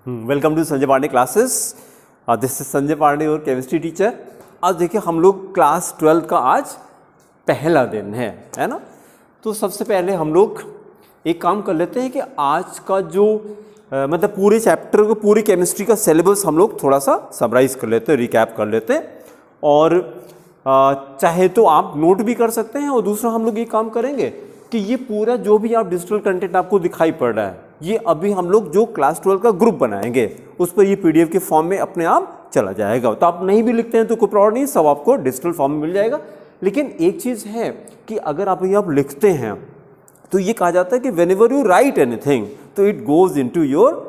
Welcome to Sanjay Pandey classes. This is Sanjay Pandey your chemistry teacher. आज देखिए हम लोग क्लास 12 का आज पहला दिन है ना। तो सबसे पहले हम लोग एक काम कर लेते हैं कि आज का जो मतलब पूरे चैप्टर को, पूरी केमिस्ट्री का सिलेबस हम लोग थोड़ा सा समराइज कर लेते हैं, रिकैप कर लेते हैं। और चाहे तो आप नोट भी कर सकते हैं, और दूसरा हम लोग ये काम करेंगे कि ये पूरा जो भी आप डिजिटल कंटेंट आपको दिखाई पड़ रहा है, ये अभी हम लोग जो क्लास 12 का ग्रुप बनाएंगे उस पर ये पीडीएफ के फॉर्म में अपने आप चला जाएगा। तो आप नहीं भी लिखते हैं तो कोई प्रॉब्लम नहीं, सब आपको डिजिटल फॉर्म में मिल जाएगा। लेकिन एक चीज़ है कि अगर आप ये आप लिखते हैं तो ये कहा जाता है कि whenever you write anything तो it goes into your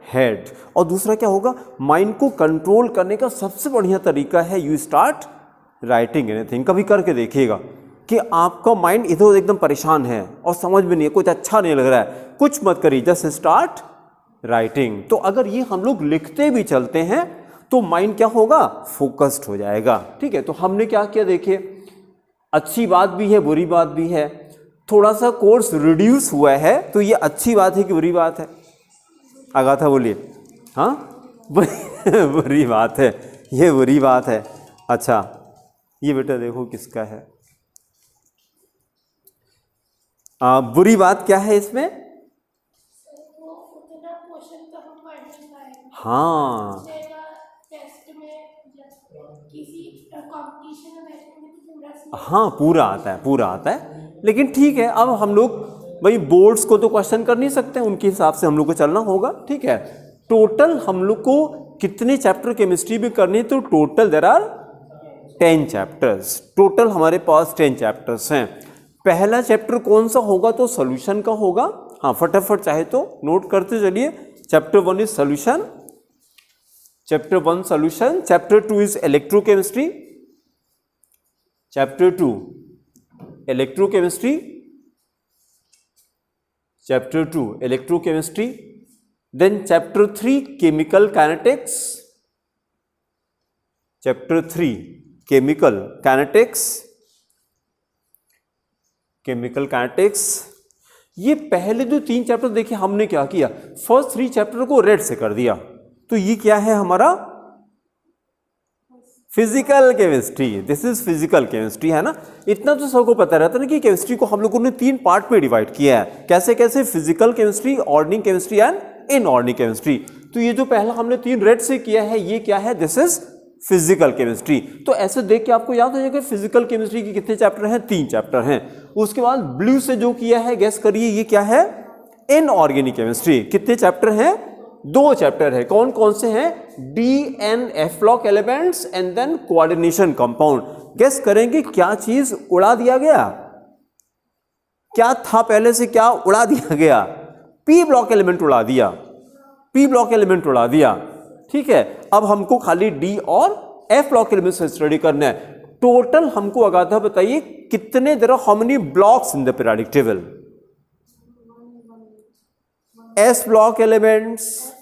head. और दूसरा क्या होगा, माइंड को कंट्रोल करने का सबसे बढ़िया तरीका है यू स्टार्ट राइटिंग एनीथिंग। कभी करके देखिएगा कि आपका माइंड इधर एकदम परेशान है और समझ में नहीं है, कुछ अच्छा नहीं लग रहा है, कुछ मत करिए, जस्ट स्टार्ट राइटिंग। तो अगर ये हम लोग लिखते भी चलते हैं तो माइंड क्या होगा, फोकस्ड हो जाएगा। ठीक है, तो हमने क्या किया देखिए, अच्छी बात भी है बुरी बात भी है। थोड़ा सा कोर्स रिड्यूस हुआ है तो ये अच्छी बात है कि बुरी बात है? आगाथा बोलिए। हाँ बुरी बात है, ये बुरी बात है। अच्छा ये बेटा देखो किसका है, बुरी बात क्या है इसमें? हाँ हाँ पूरा आता है, पूरा आता है। लेकिन ठीक है, अब हम लोग भाई बोर्ड्स को तो क्वेश्चन कर नहीं सकते, उनके हिसाब से हम लोग को चलना होगा। ठीक है, टोटल हम लोग को कितने चैप्टर केमिस्ट्री में करनी है? तो total there are 10 chapters. Total हमारे पास 10 चैप्टर्स हैं। पहला चैप्टर कौन सा होगा? तो सॉल्यूशन का होगा। हाँ फटाफट चाहे तो नोट करते चलिए। Chapter 1 is solution, chapter 1 solution. Chapter 2 is electrochemistry, chapter 2 electrochemistry, chapter 2 electrochemistry. Then chapter 3 chemical kinetics, chapter 3 chemical kinetics, chemical kinetics. ये पहले जो 3 चैप्टर देखिए हमने क्या किया, फर्स्ट 3 चैप्टर को रेड से कर दिया। तो ये क्या है हमारा physical chemistry. This is physical chemistry, है ना। इतना तो सबको पता रहता है ना कि केमिस्ट्री को हम लोगों ने 3 पार्ट में डिवाइड किया है। कैसे कैसे? Physical chemistry, organic chemistry and inorganic chemistry. तो ये जो पहला हमने 3 रेड से किया है, ये क्या है? This is physical chemistry. तो ऐसे देख के आपको याद हो जाएगा फिजिकल केमिस्ट्री के कितने चैप्टर हैं? 3 चैप्टर हैं। उसके बाद ब्लू से जो किया है गेस करिए, ये क्या है? Inorganic chemistry. कितने चैप्टर हैं? 2 चैप्टर है। कौन कौन से हैं? D and f block elements and then coordination compound. Guess करेंगे क्या चीज उड़ा दिया गया? क्या था पहले से, क्या उड़ा दिया गया? पी ब्लॉक एलिमेंट उड़ा दिया, पी ब्लॉक एलिमेंट उड़ा दिया। ठीक है, अब हमको खाली डी और एफ ब्लॉक एलिमेंट से स्टडी करना है। टोटल हमको अगाथा बताइए कितने, there are how many blocks in the periodic table? S block elements.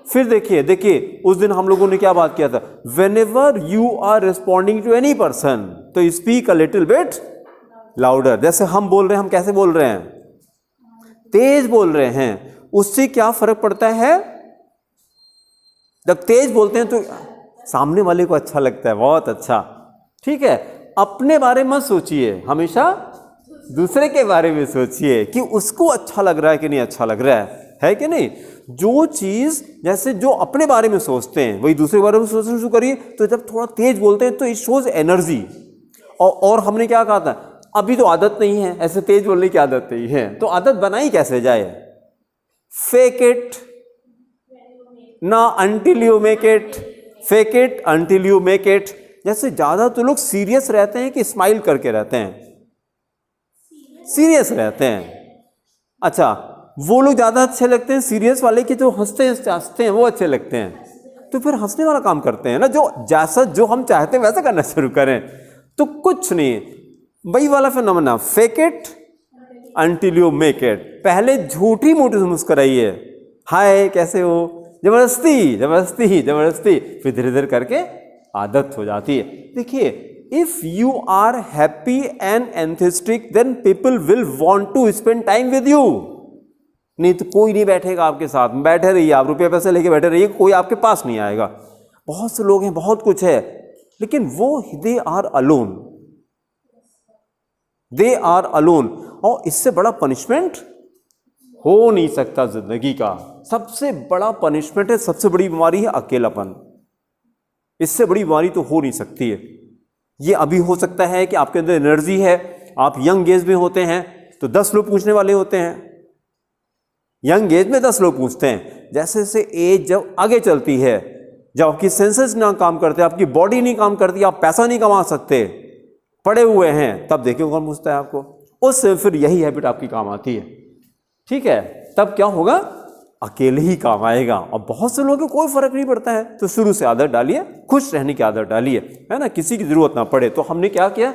फिर देखिए उस दिन हम लोगों ने क्या बात किया था, whenever you are responding to any person तो speak a little bit louder. जैसे हम बोल रहे हैं, हम कैसे बोल रहे हैं? तेज बोल रहे हैं। उससे क्या फर्क पड़ता है? जब तेज बोलते हैं तो सामने वाले को अच्छा लगता है, बहुत अच्छा। ठीक है, अपने बारे में सोचिए, हमेशा दूसरे के बारे में सोचिए कि उसको अच्छा लग रहा है कि नहीं अच्छा लग रहा है कि नहीं। जो चीज जैसे जो अपने बारे में सोचते हैं वही दूसरे के बारे में सोचना शुरू करिए। तो जब थोड़ा तेज बोलते हैं तो इट शोज एनर्जी। और हमने क्या कहा था, अभी तो आदत नहीं है, ऐसे तेज बोलने की आदत नहीं है, तो आदत बनाई कैसे जाए? फेक इट ना until you make it, fake it until you make it. जैसे ज्यादा तो लोग सीरियस रहते हैं कि स्माइल करके रहते हैं? सीरियस रहते हैं। अच्छा, वो लोग ज्यादा अच्छे लगते हैं सीरियस वाले कि जो हंसते हंसते हैं वो अच्छे लगते हैं? तो फिर हंसने वाला काम करते हैं ना, जो जैसा जो हम चाहते हैं वैसा करना शुरू करें। तो कुछ नहीं, वही वाला phenomena, fake it until you make it. पहले झूठी मोटी मुस्कुराइए, हाय कैसे हो, जबरदस्ती जबरदस्ती जबरदस्ती, फिर धीरे धीरे करके आदत हो जाती है। देखिए, if you are happy and enthusiastic then people will want to spend time with you. नहीं तो कोई नहीं बैठेगा आपके साथ, बैठे रहिए आप, रुपये पैसे लेके बैठे रहिए, कोई आपके पास नहीं आएगा। बहुत से लोग हैं, बहुत कुछ है, लेकिन वो they are alone, they are alone. और इससे बड़ा पनिशमेंट हो नहीं सकता जिंदगी का। सबसे बड़ा पनिशमेंट है, सबसे बड़ी बीमारी है अकेलापन। इससे बड़ी बीमारी तो हो नहीं सकती है। ये अभी हो सकता है कि आपके अंदर एनर्जी है, आप यंग एज में होते हैं तो 10 लोग पूछने वाले होते हैं, यंग एज में 10 लोग पूछते हैं। जैसे जैसे एज जब आगे चलती है, जब आपकी सेंसेस ना काम करते, आपकी बॉडी नहीं काम करती, आप पैसा नहीं कमा सकते, पड़े हुए हैं, तब देखिए कौन पूछता है आपको। उससे फिर यही हैबिट आपकी काम आती है, ठीक है। तब क्या होगा, अकेले ही काम आएगा। और बहुत से लोगों को कोई फर्क नहीं पड़ता है, तो शुरू से आदत डालिए, खुश रहने की आदत डालिए, है ना, किसी की जरूरत ना पड़े। तो हमने क्या किया,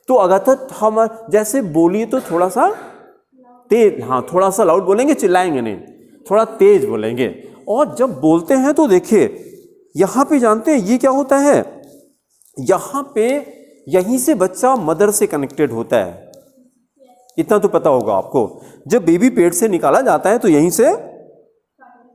तो अगर हम जैसे बोलिए तो थोड़ा सा तेज, हाँ थोड़ा सा लाउड बोलेंगे, चिल्लाएंगे नहीं, थोड़ा तेज बोलेंगे। और जब बोलते हैं तो देखिए यहाँ पे जानते हैं ये क्या होता है, यहाँ पे यहीं से बच्चा मदर से कनेक्टेड होता है, इतना तो पता होगा आपको। जब बेबी पेट से निकाला जाता है तो यहीं से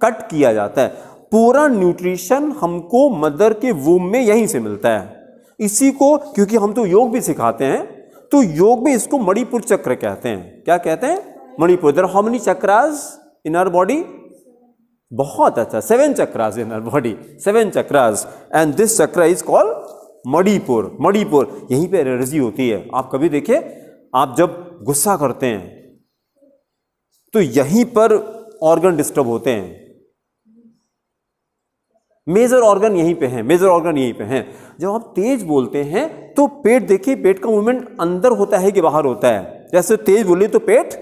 कट किया जाता है, पूरा न्यूट्रिशन हमको मदर के वूम में यहीं से मिलता है। इसी को, क्योंकि हम तो योग भी सिखाते हैं, तो योग में इसको मणिपुर चक्र कहते हैं। क्या कहते हैं, Manipur. There are how many chakras in our body, बहुत अच्छा, 7 chakras in our body, 7 chakras, and this chakra is called Manipur. Manipur, यहीं पे एनर्जी होती है। आप कभी देखिए, आप जब गुस्सा करते हैं तो यहीं पर ऑर्गन डिस्टर्ब होते हैं, मेजर ऑर्गन यहीं पे हैं, मेजर ऑर्गन यहीं पे हैं। जब आप तेज बोलते हैं तो पेट, देखिए पेट का मूवमेंट अंदर होता है कि बाहर होता है। जैसे तेज बोलिए तो पेट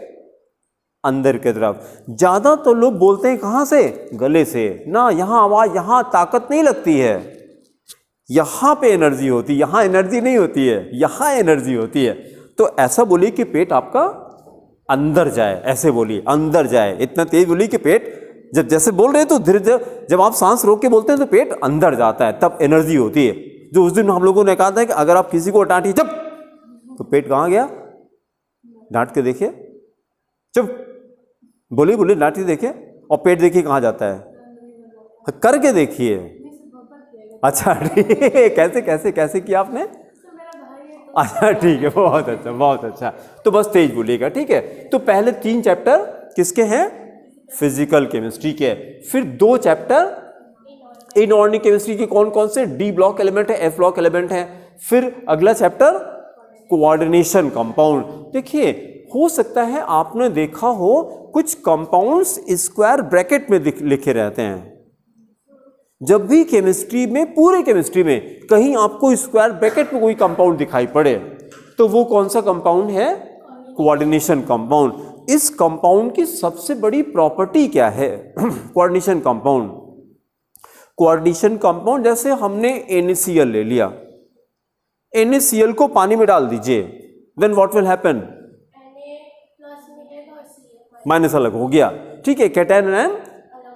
अंदर की तरफ। ज्यादा तो लोग बोलते हैं कहां से, गले से ना, यहां आवाज, यहां ताकत नहीं लगती है, यहां पे एनर्जी होती है, यहां एनर्जी नहीं होती है, यहां एनर्जी होती है। तो ऐसा बोलिए कि पेट आपका अंदर जाए, ऐसे बोलिए अंदर जाए, इतना तेज बोलिए कि पेट, जब जैसे बोल रहे हैं तो धीरे धीरे, जब आप सांस रोक के बोलते हैं तो पेट अंदर जाता है, तब एनर्जी होती है। जो उस दिन हम लोगों ने कहा था कि अगर आप किसी को डांटिए चुप, तो पेट कहां गया, डांट के देखिए, चुप बोलिए बोलिए, डांट के देखिए, और पेट देखिए कहां जाता है, करके देखिए। अच्छा ठीक है, कैसे कैसे कैसे किया आपने, अच्छा ठीक है, बहुत अच्छा बहुत अच्छा। तो बस तेज बोलिएगा, ठीक है। तो पहले 3 चैप्टर किसके हैं, फिजिकल केमिस्ट्री के। फिर 2 चैप्टर इनऑर्गेनिक केमिस्ट्री के, कौन कौन से, डी ब्लॉक एलिमेंट है, एफ ब्लॉक एलिमेंट है। फिर अगला चैप्टर कोऑर्डिनेशन कंपाउंड। देखिए हो सकता है आपने देखा हो कुछ कंपाउंड्स स्क्वायर ब्रैकेट में लिखे रहते हैं। जब भी केमिस्ट्री में, पूरे केमिस्ट्री में कहीं आपको स्क्वायर ब्रैकेट में कोई कंपाउंड दिखाई पड़े तो वो कौन सा कंपाउंड है, कोऑर्डिनेशन कंपाउंड। इस कंपाउंड की सबसे बड़ी प्रॉपर्टी क्या है, कोऑर्डिनेशन कंपाउंड। कोऑर्डिनेशन कंपाउंड, जैसे हमने NaCl ले लिया, NaCl को पानी में डाल दीजिए, then what will happen, minus अलग हो गया, ठीक है, कैटायन आयन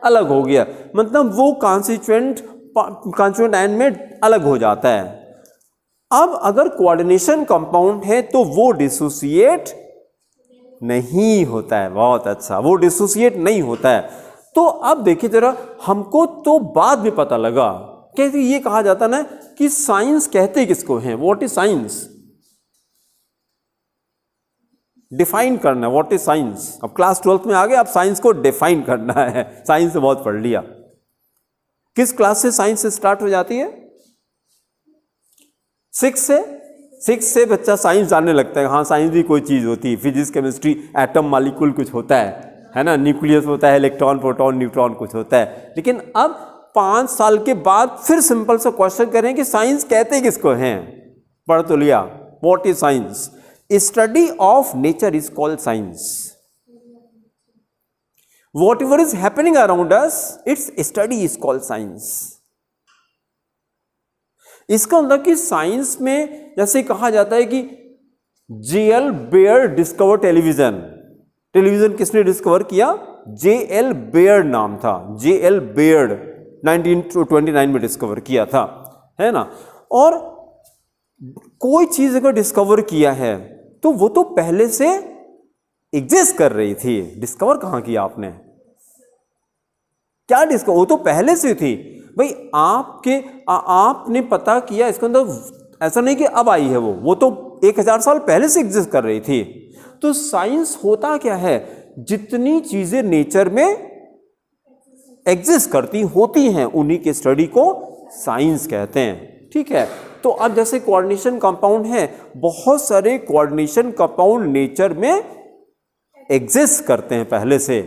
अलग हो गया, मतलब वो कॉन्स्टिट्यूएंट आयन में अलग हो जाता है। अब अगर कोऑर्डिनेशन कंपाउंड है तो वो डिसोसिएट नहीं होता है, बहुत अच्छा, वो डिसोसिएट नहीं होता है। तो अब देखिए जरा, हमको तो बाद में पता लगा, कैसे ये कहा जाता ना कि साइंस कहते किसको हैं, व्हाट इज साइंस, डिफाइन करना, व्हाट इज साइंस। अब क्लास 12th में आ गए, अब साइंस को डिफाइन करना है, साइंस से बहुत पढ़ लिया। किस क्लास से साइंस स्टार्ट हो जाती है, 6 से बच्चा साइंस जानने लगता है। हाँ साइंस भी कोई चीज होती है, फिजिक्स केमिस्ट्री, एटम मॉलिक्यूल कुछ होता है ना, न्यूक्लियस होता है, इलेक्ट्रॉन प्रोटॉन न्यूट्रॉन कुछ होता है। लेकिन अब 5 साल के बाद फिर सिंपल सा क्वेश्चन करें कि साइंस कहते किसको हैं, पढ़ तो लिया, what is science, study of nature is called science. Whatever is happening around us, its study is called science. इसका मतलब कि साइंस में जैसे कहा जाता है कि J.L. Baird discover television. Television किसने डिस्कवर किया, J.L. बेयर्ड नाम था, J.L. बेयर्ड 1929 में डिस्कवर किया था, है ना। और कोई चीज अगर डिस्कवर किया है तो वो तो पहले से एग्जिस्ट कर रही थी। डिस्कवर कहां किया आपने? क्या डिस्कवर? वो तो पहले से थी भाई। आपने पता किया इसके अंदर, ऐसा नहीं कि अब आई है वो तो 1000 साल पहले से एग्जिस्ट कर रही थी। तो साइंस होता क्या है, जितनी चीजें नेचर में एग्जिस्ट करती होती हैं उन्हीं के स्टडी को साइंस कहते हैं। ठीक है, तो अब जैसे कोऑर्डिनेशन कंपाउंड है, बहुत सारे कोऑर्डिनेशन कंपाउंड नेचर में एग्जिस्ट करते हैं पहले से।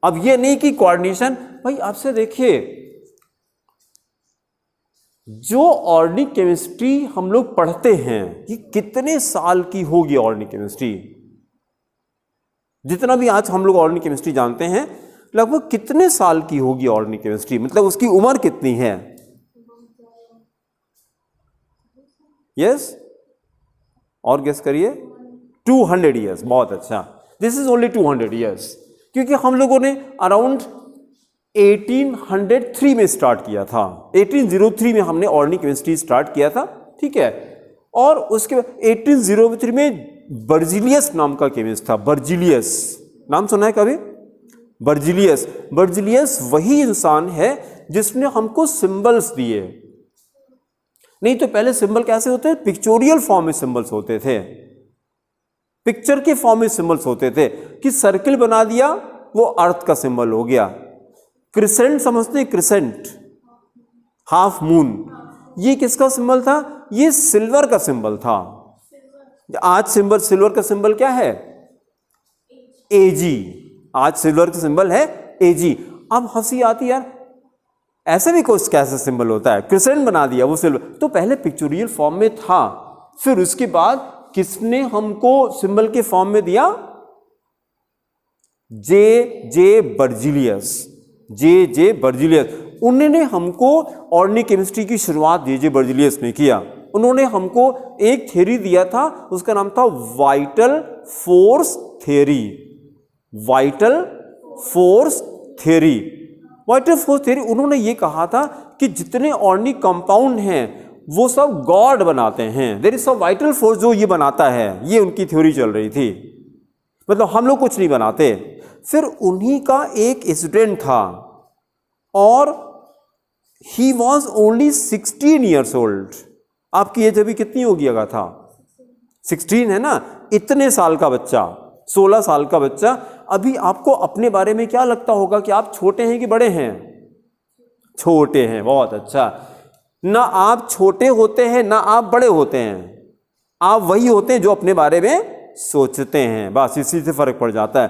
अब ये नहीं कि कोऑर्डिनेशन, भाई आपसे देखिए, जो ऑर्गेनिक केमिस्ट्री हम लोग पढ़ते हैं ये कितने साल की होगी ऑर्गेनिक केमिस्ट्री? जितना भी आज हम लोग ऑर्गेनिक केमिस्ट्री जानते हैं, लगभग कितने साल की होगी ऑर्गेनिक केमिस्ट्री? मतलब उसकी उम्र कितनी है? यस, और गेस करिए। 200 ईयर्स। बहुत अच्छा, दिस इज ओनली 200 ईयर्स, क्योंकि हम लोगों ने अराउंड 1803 में स्टार्ट किया था। 1803 में हमने ऑर्गेनिक केमिस्ट्री स्टार्ट किया था। ठीक है, और उसके बाद 1803 में बर्जिलियस नाम का केमिस्ट था। बर्जिलियस नाम सुना है कभी? बर्जिलियस वही इंसान है जिसने हमको सिंबल्स दिए। नहीं तो पहले सिंबल कैसे होते हैं? पिक्चोरियल फॉर्म में सिंबल्स होते थे, पिक्चर के फॉर्म में सिंबल्स होते थे कि सर्किल बना दिया वो अर्थ का सिंबल हो गया। क्रिसेंट समझते हैं? क्रिसेंट, हाफ मून, ये किसका सिंबल था? ये सिल्वर का सिंबल था। आज सिल्वर का सिंबल क्या है? एजी। आज सिल्वर का सिंबल है एजी। अब हंसी आती यार, ऐसे भी कुछ कैसा सिंबल होता है? क्रिसेंट बना दिया वो सिल्वर। तो पहले पिक्चोरियल फॉर्म में था, फिर उसके बाद किसने हमको सिंबल के फॉर्म में दिया? जे बर्जिलियस। जे बर्जिलियस, उन्होंने हमको ऑर्गेनिक केमिस्ट्री की शुरुआत जे बर्जिलियस ने किया। उन्होंने हमको एक थ्योरी दिया था, उसका नाम था vital force theory. Vital force theory, vital force theory. उन्होंने ये कहा था कि जितने ऑर्गेनिक कंपाउंड हैं वो सब गॉड बनाते हैं। There is some vital force जो ये बनाता है, ये उनकी थ्योरी चल रही थी। मतलब हम लोग कुछ नहीं बनाते। फिर उन्हीं का एक स्टूडेंट था और he was only 16 years old. आपकी एज अभी कितनी होगी अगर था? 16 है ना? इतने साल का बच्चा, 16 साल का बच्चा। अभी आपको अपने बारे में क्या लगता होगा कि आप छोटे हैं कि बड़े हैं? छोटे हैं। बहुत अच्छा। ना आप छोटे होते हैं ना आप बड़े होते हैं, आप वही होते हैं जो अपने बारे में सोचते हैं। बस इसी से फर्क पड़ जाता है।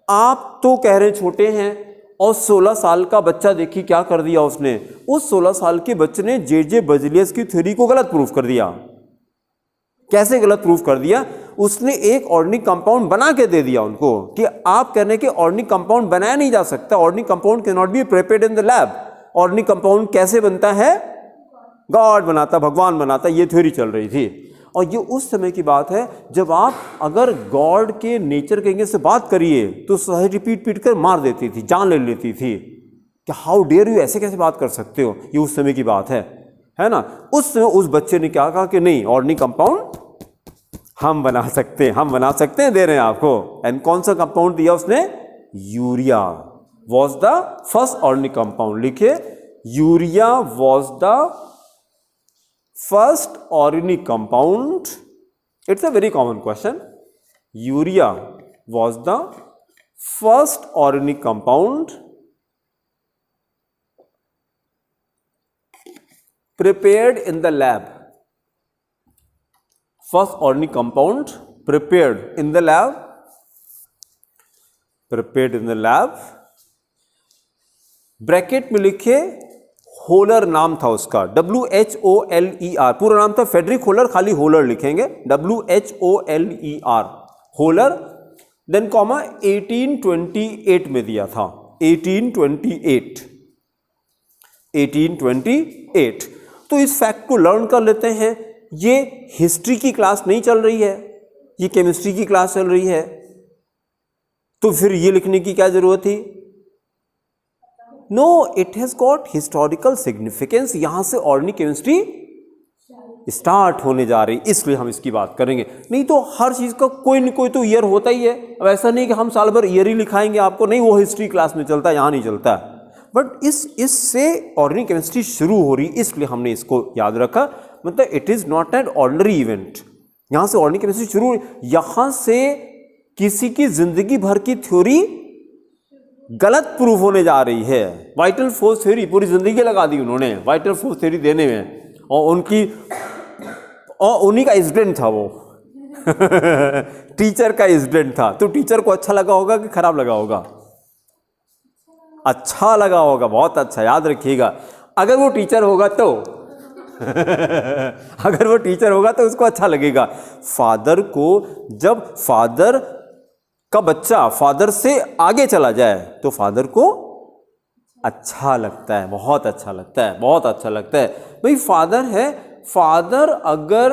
आप तो कह रहे छोटे हैं और 16 साल का बच्चा देखिए क्या कर दिया उसने। उस 16 साल के बच्चे ने जे बर्जिलियस की थ्योरी को गलत प्रूफ कर दिया। कैसे गलत प्रूफ कर दिया? उसने एक ऑर्गेनिक कंपाउंड बना के दे दिया उनको कि आप कहने के ऑर्गेनिक कंपाउंड बनाया नहीं जा सकता, organic compound can not be prepared in the lab. Organic compound कैसे बनता है? गॉड बनाता, भगवान बनाता। ये थ्योरी चल रही थी। और ये उस समय की बात है जब आप अगर गॉड के नेचर के से बात करिए तो सोसाइटी पीट पीट कर मार देती थी, जान ले लेती थी कि हाउ डेयर यू, ऐसे कैसे बात कर सकते हो। ये उस समय की बात है ना? उस समय उस बच्चे ने क्या कहा कि नहीं, ऑर्गेनिक कंपाउंड हम बना सकते हैं, दे रहे हैं आपको। एंड कौन सा कंपाउंड दिया उसने? Urea was the first organic compound. लिखिए, urea was the first organic compound. It's a very common question. Urea was the first organic compound prepared in the lab. First organic compound prepared in the lab. Prepared in the lab. Bracket में लिखे holer नाम था उसका, WHOLER। पूरा नाम था Frederick holer, खाली holer लिखेंगे, WHOLER, होलर। देन कॉमा 1828 में दिया था, 1828। तो इस फैक्ट को लर्न कर लेते हैं। ये हिस्ट्री की क्लास नहीं चल रही है, ये केमिस्ट्री की क्लास चल रही है। तो फिर ये लिखने की क्या जरूरत थी? No, it has got historical significance. यहां से ऑर्गेनिक केमिस्ट्री स्टार्ट होने जा रही, इसलिए हम इसकी बात करेंगे। नहीं तो हर चीज़ का कोई न कोई तो ईयर होता ही है। अब ऐसा नहीं कि हम साल भर ईयर ही लिखाएंगे आपको, नहीं, वो हिस्ट्री क्लास में चलता है, यहाँ नहीं चलता। बट इससे ऑर्गेनिक केमिस्ट्री शुरू हो रही, इसलिए हमने इसको याद रखा। मतलब it is not an ordinary event, यहाँ से ऑर्गेनिक केमिस्ट्री शुरू हो रही। यहाँ से किसी की जिंदगी भर की थ्योरी गलत प्रूफ होने जा रही है। वाइटल फोर्स थ्योरी पूरी जिंदगी लगा दी उन्होंने वाइटल फोर्स थ्योरी देने में, और उन्हीं का स्टूडेंट था वो टीचर का स्टूडेंट था। तो टीचर को अच्छा लगा होगा कि खराब लगा होगा? अच्छा लगा होगा, बहुत अच्छा, याद रखिएगा। अगर वो टीचर होगा तो अगर वो टीचर होगा तो उसको अच्छा लगेगा। फादर को, जब फादर का बच्चा फादर से आगे चला जाए तो फादर को अच्छा लगता है, बहुत अच्छा लगता है, बहुत अच्छा लगता है। भाई फादर है, फादर अगर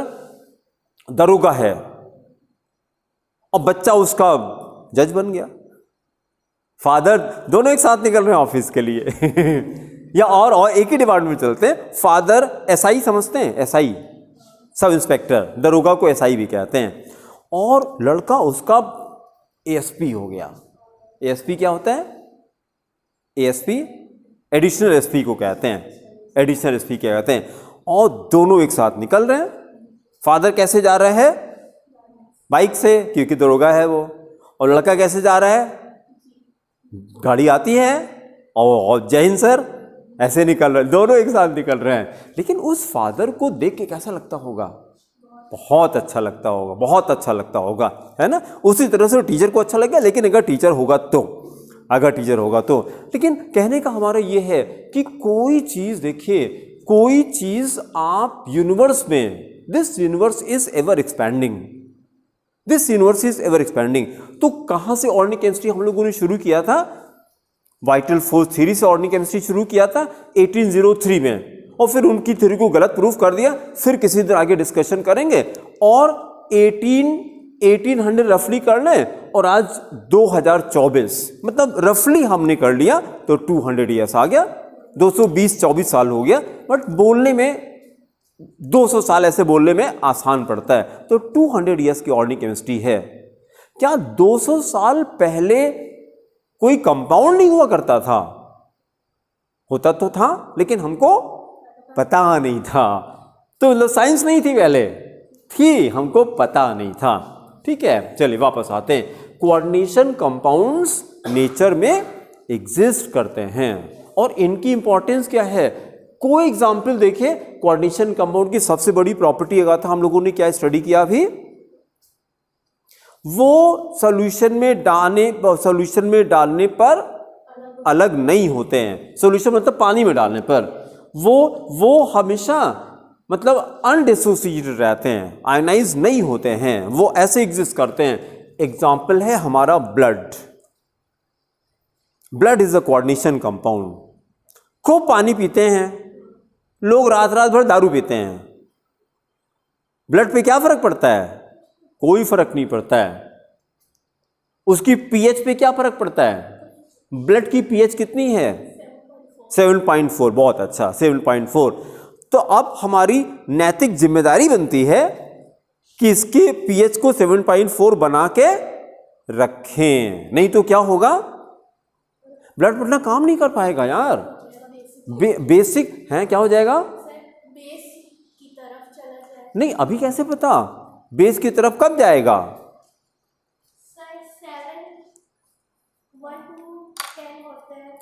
दरोगा है और बच्चा उसका जज बन गया, फादर दोनों एक साथ निकल रहे हैं ऑफिस के लिए या और एक ही डिपार्टमेंट में चलते हैं। फादर एसआई समझते हैं, एसआई सब इंस्पेक्टर, दरोगा को एसआई भी कहते हैं, और लड़का उसका एएसपी हो गया। एएसपी क्या होता है? एएसपी एडिशनल एसपी को कहते हैं, एडिशनल एसपी क्या कहते हैं। और दोनों एक साथ निकल रहे हैं। फादर कैसे जा रहा है? बाइक से, क्योंकि दरोगा है वो। और लड़का कैसे जा रहा है? गाड़ी आती है और जय हिंद सर, ऐसे निकल रहे हैं, दोनों एक साथ निकल रहे हैं। लेकिन उस फादर को देख के कैसा लगता होगा? बहुत अच्छा लगता होगा, बहुत अच्छा लगता होगा, है ना। उसी तरह से टीचर को अच्छा लगेगा, लेकिन अगर टीचर होगा तो, अगर टीचर होगा तो। लेकिन कहने का हमारा ये है कि कोई चीज़, देखिए, कोई चीज़ आप यूनिवर्स में, this universe is ever expanding, this universe is ever expanding. तो कहाँ से ऑर्गेनिक केमिस्ट्री हम लोगों ने शुरू किया था? वाइटल फोर्स थ्योरी से ऑर्गेनिक केमिस्ट्री शुरू किया था 1803 में, और फिर उनकी थ्योरी को गलत प्रूफ कर दिया। फिर किसी दिन आगे डिस्कशन करेंगे। और 1800 रफली कर लें, और आज 2024, मतलब रफली हमने कर लिया तो 200 ईयर्स आ गया, 220-24 साल हो गया। बट बोलने में 200 साल ऐसे बोलने में आसान पड़ता है। तो 200 ईयर्स की ऑर्गेनिक केमिस्ट्री है। क्या 200 साल पहले कोई कंपाउंड नहीं हुआ करता था? होता तो था, लेकिन हमको पता नहीं था। तो साइंस नहीं थी पहले, थी, हमको पता नहीं था। ठीक है, चलिए वापस आते हैं। कोऑर्डिनेशन कंपाउंड्स नेचर में एग्जिस्ट करते हैं, और इनकी इंपॉर्टेंस क्या है? कोई एग्जाम्पल देखिए, कोऑर्डिनेशन कंपाउंड की सबसे बड़ी प्रॉपर्टी अगर था, हम लोगों ने क्या स्टडी किया अभी, वो सॉल्यूशन में डालने पर अलग नहीं होते हैं। सॉल्यूशन मतलब पानी में डालने पर वो हमेशा मतलब अनडिसोसिएटेड रहते हैं, आयनाइज नहीं होते हैं, वो ऐसे एग्जिस्ट करते हैं। एग्जाम्पल है हमारा blood. Blood is a coordination compound. खूब पानी पीते हैं लोग, रात रात भर दारू पीते हैं, ब्लड पे क्या फर्क पड़ता है? कोई फर्क नहीं पड़ता है। उसकी पीएच पे क्या फर्क पड़ता है? ब्लड की पीएच कितनी है? 7.4। बहुत अच्छा, 7.4। तो अब हमारी नैतिक जिम्मेदारी बनती है कि इसके पीएच को 7.4 बना के रखें, नहीं तो क्या होगा? ब्लड अपना काम नहीं कर पाएगा यार। बेसिक है, क्या हो जाएगा? बेस की तरफ चला जाएगा। नहीं, अभी कैसे पता बेस की तरफ कब जाएगा?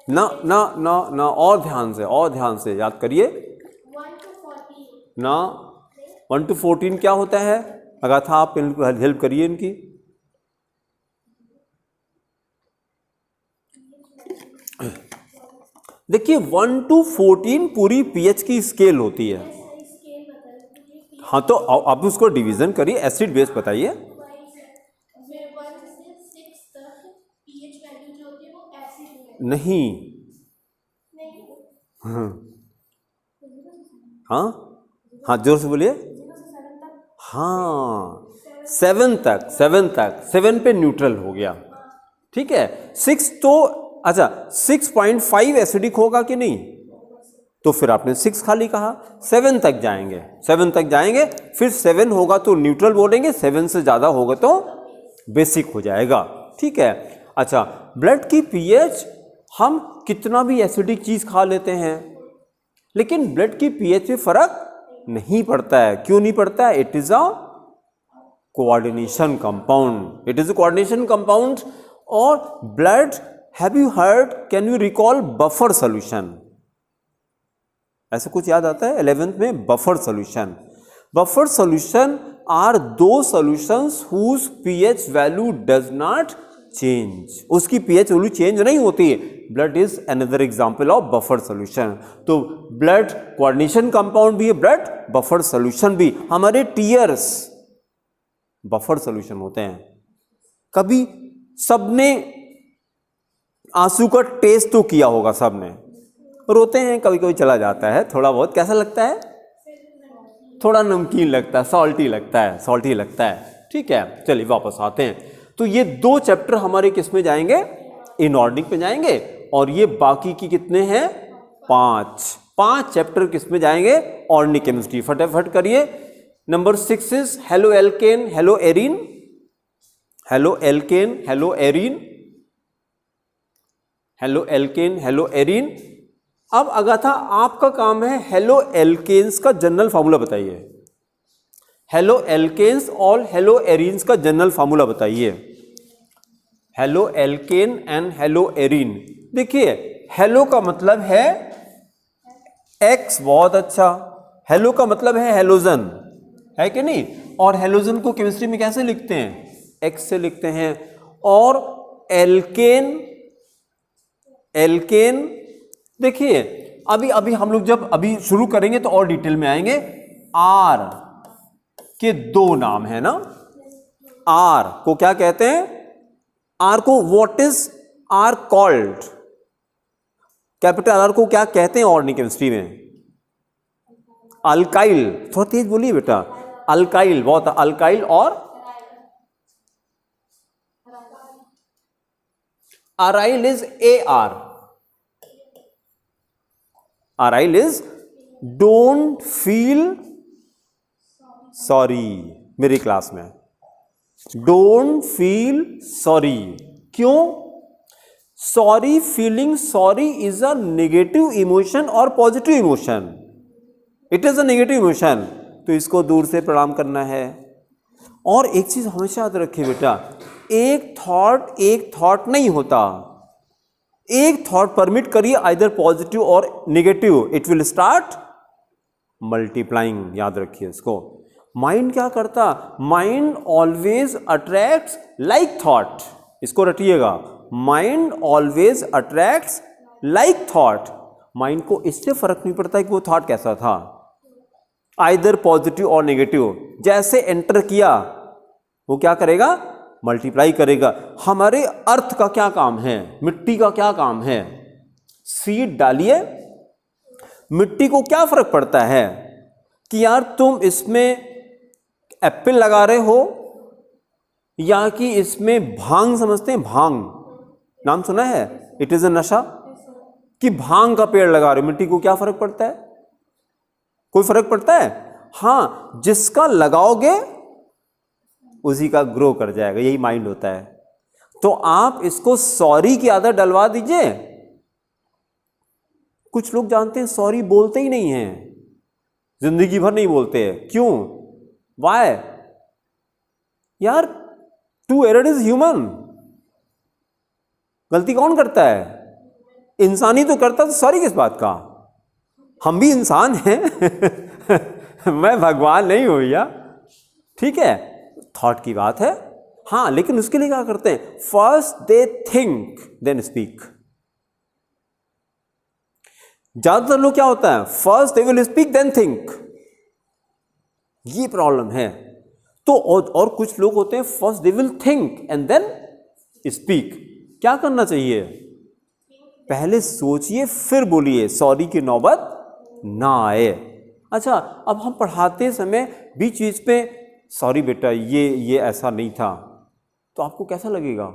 ना ना ना ना, और ध्यान से याद करिए ना। 1 to 14 क्या होता है? अगाथा आप हेल्प करिए इनकी। देखिए 1 to 14 पूरी पीएच की स्केल होती है। हाँ, तो आप उसको डिवीजन करिए, एसिड बेस बताइए। नहीं, हाँ जोर से बोलिए। हाँ, 7 तक 7 पे न्यूट्रल हो गया। ठीक है, 6 तो अच्छा 6.5 एसिडिक होगा कि नहीं? तो फिर आपने 6 खाली कहा, 7 तक जाएंगे, 7 तक जाएंगे, फिर 7 होगा तो न्यूट्रल बोलेंगे, 7 से ज़्यादा होगा तो बेसिक हो जाएगा। ठीक है। अच्छा, ब्लड की पीएच, हम कितना भी एसिडिक चीज़ खा लेते हैं लेकिन ब्लड की पीएच में फर्क नहीं पड़ता है। क्यों नहीं पड़ता है? It is a coordination compound, it is a coordination compound. और blood, have you heard, can you recall buffer solution? ऐसा कुछ याद आता है 11th में? Buffer solution. Buffer solution are दो solutions whose pH value does not change, उसकी pH value change नहीं होती है। Blood is another example of buffer solution. तो ब्लड कोऑर्डिनेशन कंपाउंड भी है, ब्लड बफर सोल्यूशन भी। हमारे टीयर्स बफर सोल्यूशन होते हैं। कभी सबने आंसू का टेस्ट तो किया होगा, सबने, रोते हैं कभी कभी, चला जाता है थोड़ा बहुत, कैसा लगता है? थोड़ा नमकीन लगता है, सॉल्टी लगता है, सॉल्टी लगता है। ठीक है, चलिए वापस आते हैं। तो ये 2 चैप्टर हमारे किस में जाएंगे? इनऑर्गेनिक में जाएंगे। और ये बाकी की कितने हैं? 5 चैप्टर किस में जाएंगे? Organic chemistry. फटाफट करिए। Number 6 is halo alkane, hello arene, halo alkene, hello arene, halo alkene, hello arene. अब अगाथा, आपका काम है हेलो एल्केन्स का जनरल फार्मूला बताइए। हेलो एल्केन्स और हेलो एरीन्स का जनरल फार्मूला बताइए। Halo alkane and hello arene. देखिए, हेलो का मतलब है एक्स, बहुत अच्छा। हेलो का मतलब है हेलोजन, है कि नहीं? और हेलोजन को केमिस्ट्री में कैसे लिखते हैं? एक्स से लिखते हैं। और एल्केन, एल्केन, देखिए अभी हम लोग जब अभी शुरू करेंगे तो और डिटेल में आएंगे। आर के 2 नाम है ना। आर को क्या कहते हैं? आर को what is R called? Capital R को क्या कहते हैं ऑर्गेनिक केमिस्ट्री में? अल्काइल। थोड़ा तेज बोलिए बेटा। अल्काइल, बहुत, अल्काइल। और aryl is A R. Aryl is don't feel sorry. मेरी क्लास में डोंट फील सॉरी। क्यों? Sorry, feeling sorry is a negative emotion और positive emotion? It is a negative emotion, तो इसको दूर से प्रणाम करना है। और एक चीज हमेशा याद रखिए बेटा, एक थॉट नहीं होता। एक थॉट परमिट करिए, आइदर पॉजिटिव और negative, it will start multiplying. याद रखिए इसको। माइंड क्या करता? Mind always attracts like thought. इसको रटिएगा, mind always attracts like thought. Mind को इससे फर्क नहीं पड़ता कि वो थॉट कैसा था, आइदर पॉजिटिव और नेगेटिव। जैसे एंटर किया वो क्या करेगा? मल्टीप्लाई करेगा। हमारे अर्थ का क्या काम है? मिट्टी का क्या काम है? सीड डालिए, मिट्टी को क्या फर्क पड़ता है कि यार तुम इसमें एप्पल लगा रहे हो या कि इसमें भांग समझते हैं? भांग नाम सुना है? इट इज अ नशा। कि भांग का पेड़ लगा रहे हो, मिट्टी को क्या फर्क पड़ता है? कोई फर्क पड़ता है? हाँ, जिसका लगाओगे उसी का ग्रो कर जाएगा। यही माइंड होता है। तो आप इसको सॉरी की आदत डलवा दीजिए। कुछ लोग जानते हैं सॉरी बोलते ही नहीं हैं, जिंदगी भर नहीं बोलते हैं। क्यों? वाई? यार, टू एरर इज ह्यूमन। गलती कौन करता है? इंसान ही तो करता, तो सॉरी किस बात का? हम भी इंसान हैं मैं भगवान नहीं हूं भैया। ठीक है, थॉट की बात है। हाँ, लेकिन उसके लिए क्या करते हैं? First they think then speak. ज्यादातर लोग क्या होता है? First they will speak then think. ये प्रॉब्लम है। तो और कुछ लोग होते हैं first they will think and then speak. क्या करना चाहिए? पहले सोचिए फिर बोलिए, सॉरी की नौबत ना आए। अच्छा, अब हम पढ़ाते समय बीच बीच पे सॉरी बेटा ये ऐसा नहीं था, तो आपको कैसा लगेगा?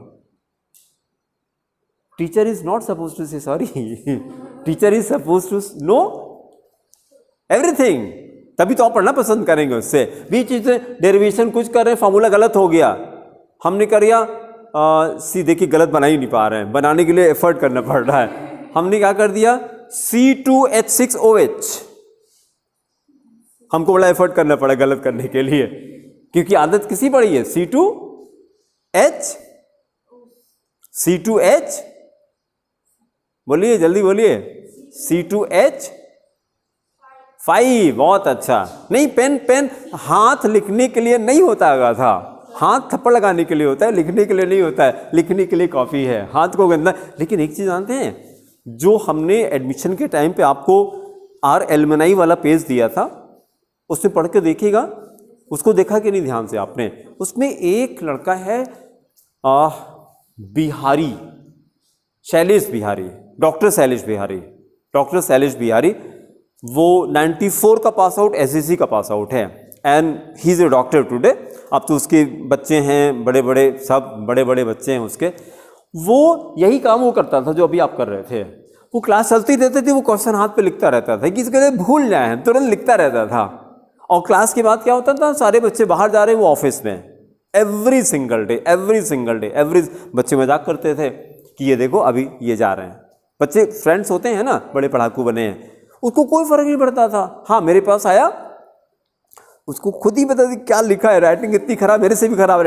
Teacher is not suppose to say sorry teacher is suppose to know everything. तभी तो आप पढ़ना पसंद करेंगे उससे। बीच बीच में डेरिवेशन कुछ कर रहे हैं, फार्मूला गलत हो गया, हमने कर दिया सी, देखिए गलत बना ही नहीं पा रहे हैं, बनाने के लिए एफर्ट करना पड़ रहा है। हमने क्या कर दिया C2H6OH, हमको बड़ा एफर्ट करना पड़ा गलत करने के लिए, क्योंकि आदत किसी पड़ी है C2H, बोलिए जल्दी बोलिए, C2H5। बहुत अच्छा। नहीं, पेन हाथ लिखने के लिए नहीं होता था, हाथ थप्पड़ लगाने के लिए होता है, लिखने के लिए नहीं होता है। लिखने के लिए कॉपी है, हाथ को गंदा। लेकिन एक चीज जानते हैं, जो हमने एडमिशन के टाइम पे आपको आर एलमनाई वाला पेज दिया था, उसमें पढ़ के देखिएगा, उसको देखा कि नहीं ध्यान से आपने? उसमें एक लड़का है बिहारी, शैलेश बिहारी, डॉक्टर शैलेश बिहारी, वो 94 का पास आउट, SSC का पास आउट है, and he is a doctor today. अब तो उसके बच्चे हैं बड़े बड़े, सब बड़े बड़े बच्चे हैं उसके। वो यही काम वो करता था जो अभी आप कर रहे थे। वो क्लास चलती रहती थी, वो क्वेश्चन हाथ पे लिखता रहता था कि इसके भूल जाए, तुरंत लिखता रहता था। और क्लास के बाद क्या होता था, सारे बच्चे बाहर जा रहे हैं, वो ऑफिस में। एवरी सिंगल डे एवरी बच्चे मजाक करते थे कि ये देखो अभी ये जा रहे हैं। बच्चे फ्रेंड्स होते हैं ना, बड़े पढ़ाकू बने हैं, उसको कोई फर्क नहीं पड़ता था। हाँ, मेरे पास आया, उसको खुद ही पता क्या लिखा है, राइटिंग इतनी खराब, मेरे से भी खराब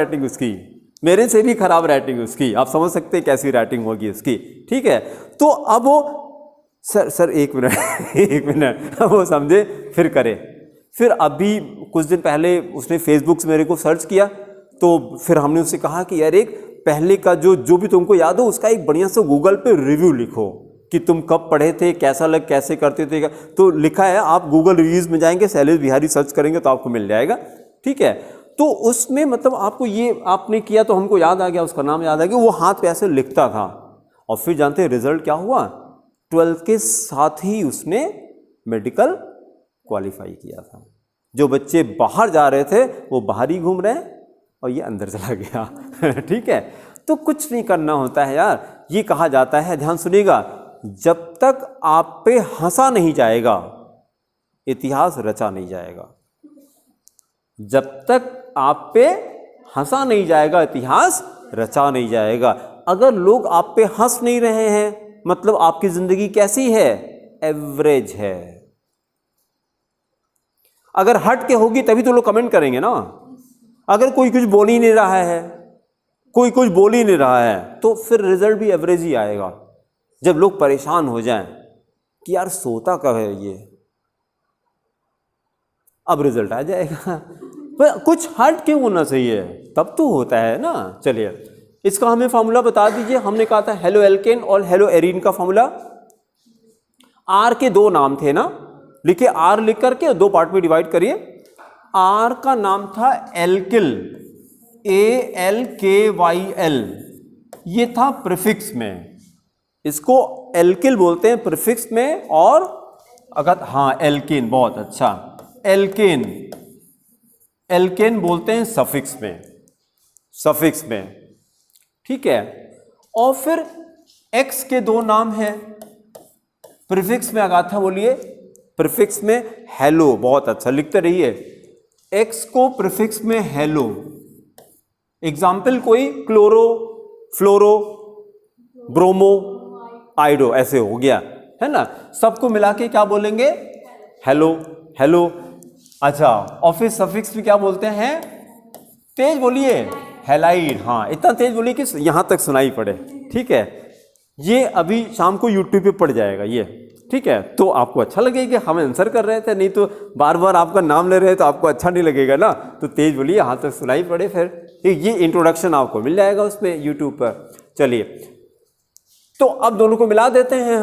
राइटिंग उसकी, आप समझ सकते हैं कैसी राइटिंग होगी उसकी। ठीक है, तो अब वो सर एक मिनट वो समझे फिर करे। फिर अभी कुछ दिन पहले उसने फेसबुक से मेरे को सर्च किया, तो फिर हमने उससे कहा कि यार एक पहले का जो भी तुमको याद हो उसका एक बढ़िया सा गूगल पे रिव्यू लिखो कि तुम कब पढ़े थे, कैसे करते थे। तो लिखा है, आप गूगल रिव्यूज में जाएंगे, शैलेश बिहारी सर्च करेंगे तो आपको मिल जाएगा। ठीक है, तो उसमें मतलब आपको ये आपने किया तो हमको याद आ गया, उसका नाम याद आ गया। वो हाथ पे ऐसे लिखता था। और फिर जानते हैं रिजल्ट क्या हुआ? 12th के साथ ही उसने मेडिकल क्वालिफाई किया था। जो बच्चे बाहर जा रहे थे वो बाहर ही घूम रहे हैं और ये अंदर चला गया। ठीक है, तो कुछ नहीं करना होता है यार। ये कहा जाता है, ध्यान सुनिएगा, जब तक आप पे हंसा नहीं जाएगा इतिहास रचा नहीं जाएगा। जब तक आप पे हंसा नहीं जाएगा इतिहास रचा नहीं जाएगा। अगर लोग आप पे हंस नहीं रहे हैं मतलब आपकी जिंदगी कैसी है? एवरेज है। अगर हट के होगी तभी तो लोग कमेंट करेंगे ना। अगर कोई कुछ बोल ही नहीं रहा है तो फिर रिजल्ट भी एवरेज ही आएगा। जब लोग परेशान हो जाएं कि यार सोता कब है ये, अब रिजल्ट आ जाएगा। पर कुछ हट क्यों होना चाहिए, तब तो होता है ना। चलिए इसका हमें फार्मूला बता दीजिए। हमने कहा था हेलो एल्केन और हेलो एरीन का फार्मूला। आर के दो नाम थे ना, लिखिए आर लिख करके दो पार्ट में डिवाइड करिए। आर का नाम था एल्किल, ALKYL, ये था प्रीफिक्स में, इसको एल्किल बोलते हैं प्रीफिक्स में। और अगर हाँ एल्केन, बहुत अच्छा, एल्केन बोलते हैं सफिक्स में। ठीक है, और फिर एक्स के दो नाम हैं प्रीफिक्स में। अगाथा बोलिए, प्रीफिक्स में हेलो, बहुत अच्छा, लिखते रहिए। एक्स को प्रीफिक्स में हेलो। एग्जाम्पल कोई क्लोरो, फ्लोरो, ब्रोमो, आइडो, ऐसे हो गया है ना। सबको मिला के क्या बोलेंगे? हेलो। अच्छा, और फिर सफिक्स में क्या बोलते हैं? तेज बोलिए, हैलाइड। हाँ, इतना तेज बोलिए कि यहां तक सुनाई पड़े। ठीक है, ये अभी शाम को यूट्यूब पे पड़ जाएगा ये। ठीक है, तो आपको अच्छा लगेगा कि हम आंसर कर रहे थे, नहीं तो बार बार आपका नाम ले रहे हैं तो आपको अच्छा नहीं लगेगा ना। तो तेज बोलिए, यहाँ तक सुनाई पड़े। फिर ये इंट्रोडक्शन आपको मिल जाएगा उसमें यूट्यूब पर। चलिए, तो अब दोनों को मिला देते हैं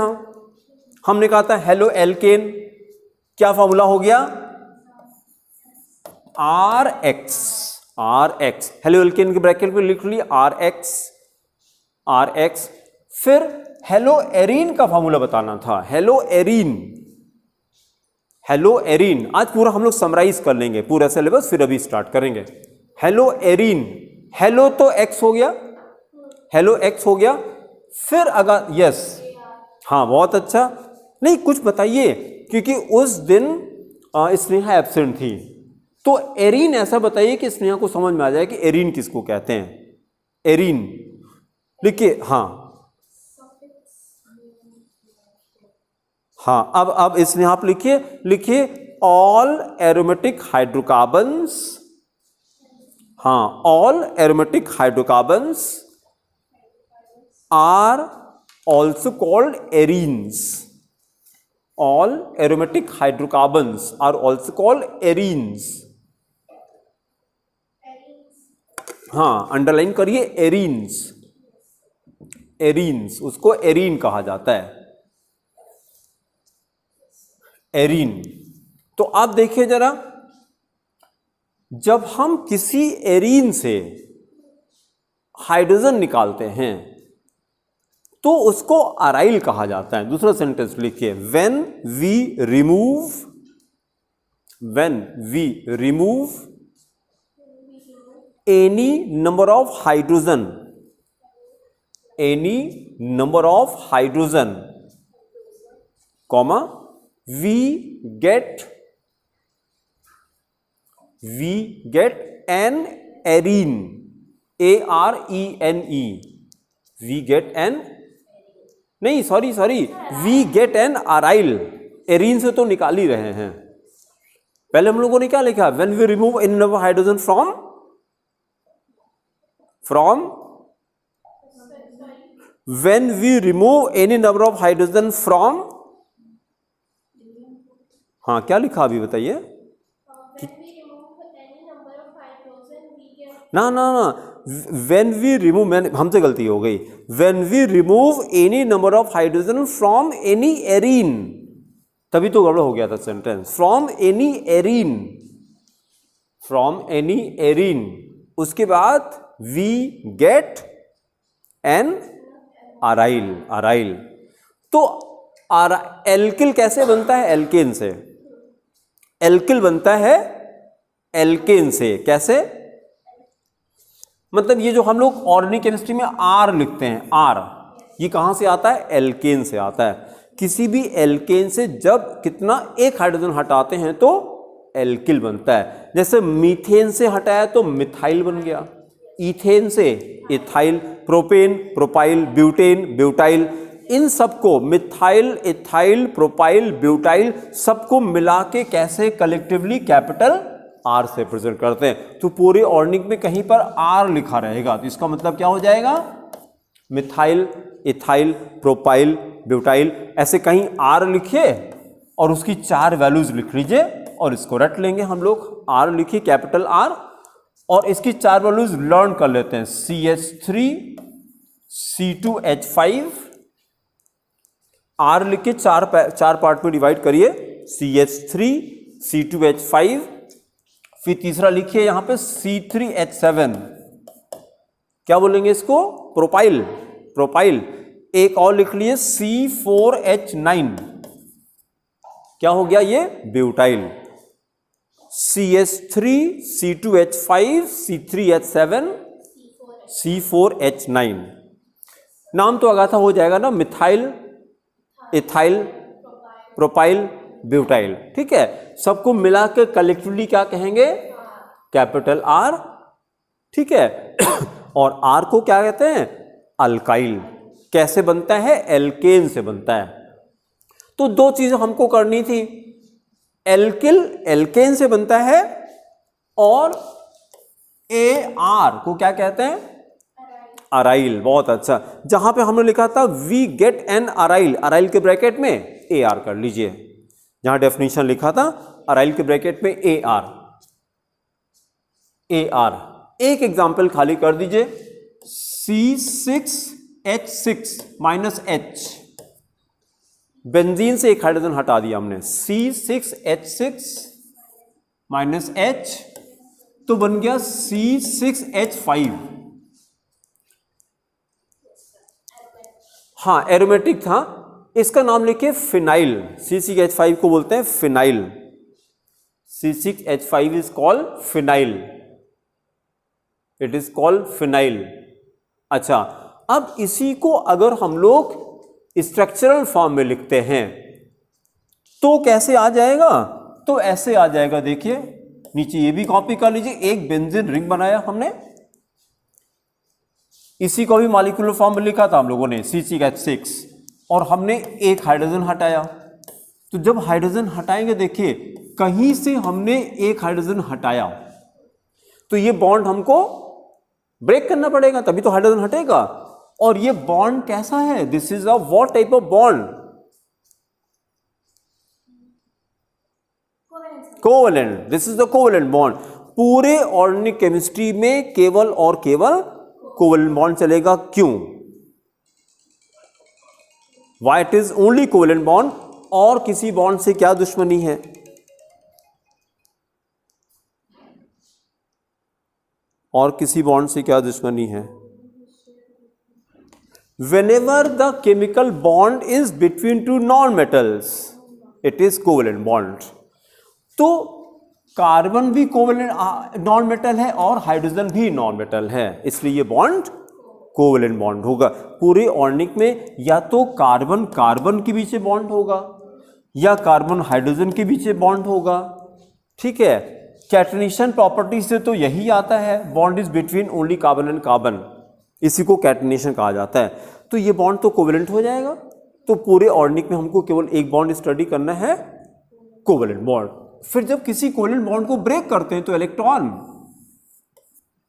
हमने कहा था हेलो एल्केन, क्या फॉर्मूला हो गया? RX। हेलो एल्केन के ब्रैकेट में लिख लिए RX। फिर हेलो एरीन का फॉर्मूला बताना था। हेलो एरीन आज पूरा हम लोग समराइज कर लेंगे, पूरा सिलेबस, फिर अभी स्टार्ट करेंगे। हेलो एरीन, हेलो तो X हो गया, फिर अगर यस, हाँ बहुत अच्छा। नहीं कुछ बताइए, क्योंकि उस दिन स्नेहा एब्सेंट थी। तो एरीन, ऐसा बताइए कि स्नेहा को समझ में आ जाए कि एरीन किसको कहते हैं। एरीन लिखिए। हाँ, अब इसमें आप लिखिए ऑल एरोमेटिक हाइड्रोकार्बन्स। हाँ, all aromatic hydrocarbons are also called arenes. All aromatic hydrocarbons are also called arenes. हाँ, अंडरलाइन करिए, एरीन्स। एरीन्स, उसको एरीन कहा जाता है, एरीन। तो आप देखिए जरा, जब हम किसी एरीन से हाइड्रोजन निकालते हैं तो उसको अराइल कहा जाता है। दूसरा सेंटेंस लिखिए, when we remove any number of hydrogen comma we get an arene, ARENE, we get an, नहीं sorry we get an aryl। Arene से तो निकाल ही रहे हैं। पहले हम लोगों ने क्या लिखा, when we remove any number of hydrogen from when we remove any number of hydrogen from, हाँ क्या लिखा अभी बताइए। ना when we remove, हमसे गलती हो गई, when we remove any number of hydrogen from any arene, तभी तो गड़बड़ हो गया था सेंटेंस। from any arene, उसके बाद we get an aryl। तो एल्किल कैसे बनता है, एल्केन से। एल्किल बनता है एल्केन से, कैसे, मतलब ये जो हम लोग ऑर्गेनिक केमिस्ट्री में आर लिखते हैं, आर, ये कहां से आता है, एल्केन से आता है। किसी भी एल्केन से जब कितना, एक हाइड्रोजन हटाते हैं तो एल्किल बनता है। जैसे मीथेन से हटाया तो मिथाइल बन गया, इथेन से ethyl, propane, propyl, butane, butyl, इन सबको मिथाइल, इथाइल, प्रोपाइल, ब्यूटाइल सबको मिला के कैसे कलेक्टिवली कैपिटल आर से प्रेजेंट करते हैं। तो पूरे ऑर्गेनिक में कहीं पर आर लिखा रहेगा, तो इसका मतलब क्या हो जाएगा, मिथाइल, इथाइल, प्रोपाइल, ब्यूटाइल, ऐसे कहीं आर लिखिए और उसकी 4 वैल्यूज लिख लीजिए और इसको रट लेंगे हम लोग। आर लिखिए, कैपिटल आर, और इसकी 4 वैल्यूज लर्न कर लेते हैं। CH3 C2H5, आर लिख के 4 पार्ट में डिवाइड करिए, CH3 C2H5, फिर तीसरा लिखिए यहां पे C3H7, क्या बोलेंगे इसको, प्रोपाइल। एक और लिख लिए C4H9, क्या हो गया ये, butyl. CH3 C2H5 C3H7 C4H9, नाम तो अगाथा हो जाएगा ना, मिथाइल, इथाइल, प्रोपाइल, ब्यूटाइल, ठीक है। सबको मिला के कलेक्टिवली क्या कहेंगे, कैपिटल आर, ठीक है। और आर को क्या कहते हैं, अल्काइल। कैसे बनता है, एल्केन से बनता है। तो 2 चीजें हमको करनी थी, एल्किल एल्केन से बनता है, और AR को क्या कहते हैं, अराइल। बहुत अच्छा, जहां पे हमने लिखा था we get an aryl, aryl के ब्रैकेट में AR कर लीजिए। जहां डेफिनेशन लिखा था अराइल के ब्रैकेट में AR। एक एग्जाम्पल खाली कर दीजिए, C6H6 - बेंजीन से एक हाइड्रोजन हटा दिया हमने, C6H6 - H, तो बन गया C6H5। हाँ, एरोमेटिक था, इसका नाम लिखिए फिनाइल। C6H5 को बोलते हैं phenyl. C6H5 is called phenyl, it is called phenyl. अच्छा, अब इसी को अगर हम लोग स्ट्रक्चरल फॉर्म में लिखते हैं तो कैसे आ जाएगा, तो तो ऐसे आ जाएगा, देखिए नीचे ये भी कॉपी कर लीजिए। एक बेंजीन रिंग बनाया हमने, इसी को भी मॉलिक्यूलर फॉर्म में लिखा था हम लोगों ने C6H6, और हमने एक हाइड्रोजन हटाया। तो जब हाइड्रोजन हटाएंगे, देखिए कहीं से हमने एक हाइड्रोजन हटाया तो ये बॉन्ड हमको ब्रेक करना पड़ेगा, तभी तो हाइड्रोजन हटेगा। और ये बॉन्ड कैसा है? This is a what type of bond? Covalent. This is the covalent bond. पूरे ऑर्गेनिक केमिस्ट्री में केवल और केवल कोवेलेंट बॉन्ड चलेगा। क्यों? Why it is only covalent bond? और किसी बॉन्ड से क्या दुश्मनी है? और किसी बॉन्ड से क्या दुश्मनी है? Whenever the chemical bond is between two non-metals, it is covalent bond. तो कार्बन भी कोवेलेंट नॉन मेटल है और हाइड्रोजन भी नॉन मेटल है, इसलिए ये बॉन्ड कोवेलेंट बॉन्ड होगा। पूरे ऑर्गेनिक में या तो कार्बन कार्बन के बीच बॉन्ड होगा या कार्बन हाइड्रोजन के बीच बॉन्ड होगा। ठीक है, कैटनेशन प्रॉपर्टी से तो यही आता है, bond is between only carbon and carbon, इसी को कैटनेशन कहा जाता है। तो ये बॉन्ड तो कोवेलेंट हो जाएगा। तो पूरे ऑर्गेनिक में हमको केवल एक बॉन्ड स्टडी करना है, कोवेलेंट बॉन्ड। फिर जब किसी कोवेलेंट बॉन्ड को ब्रेक करते हैं तो इलेक्ट्रॉन,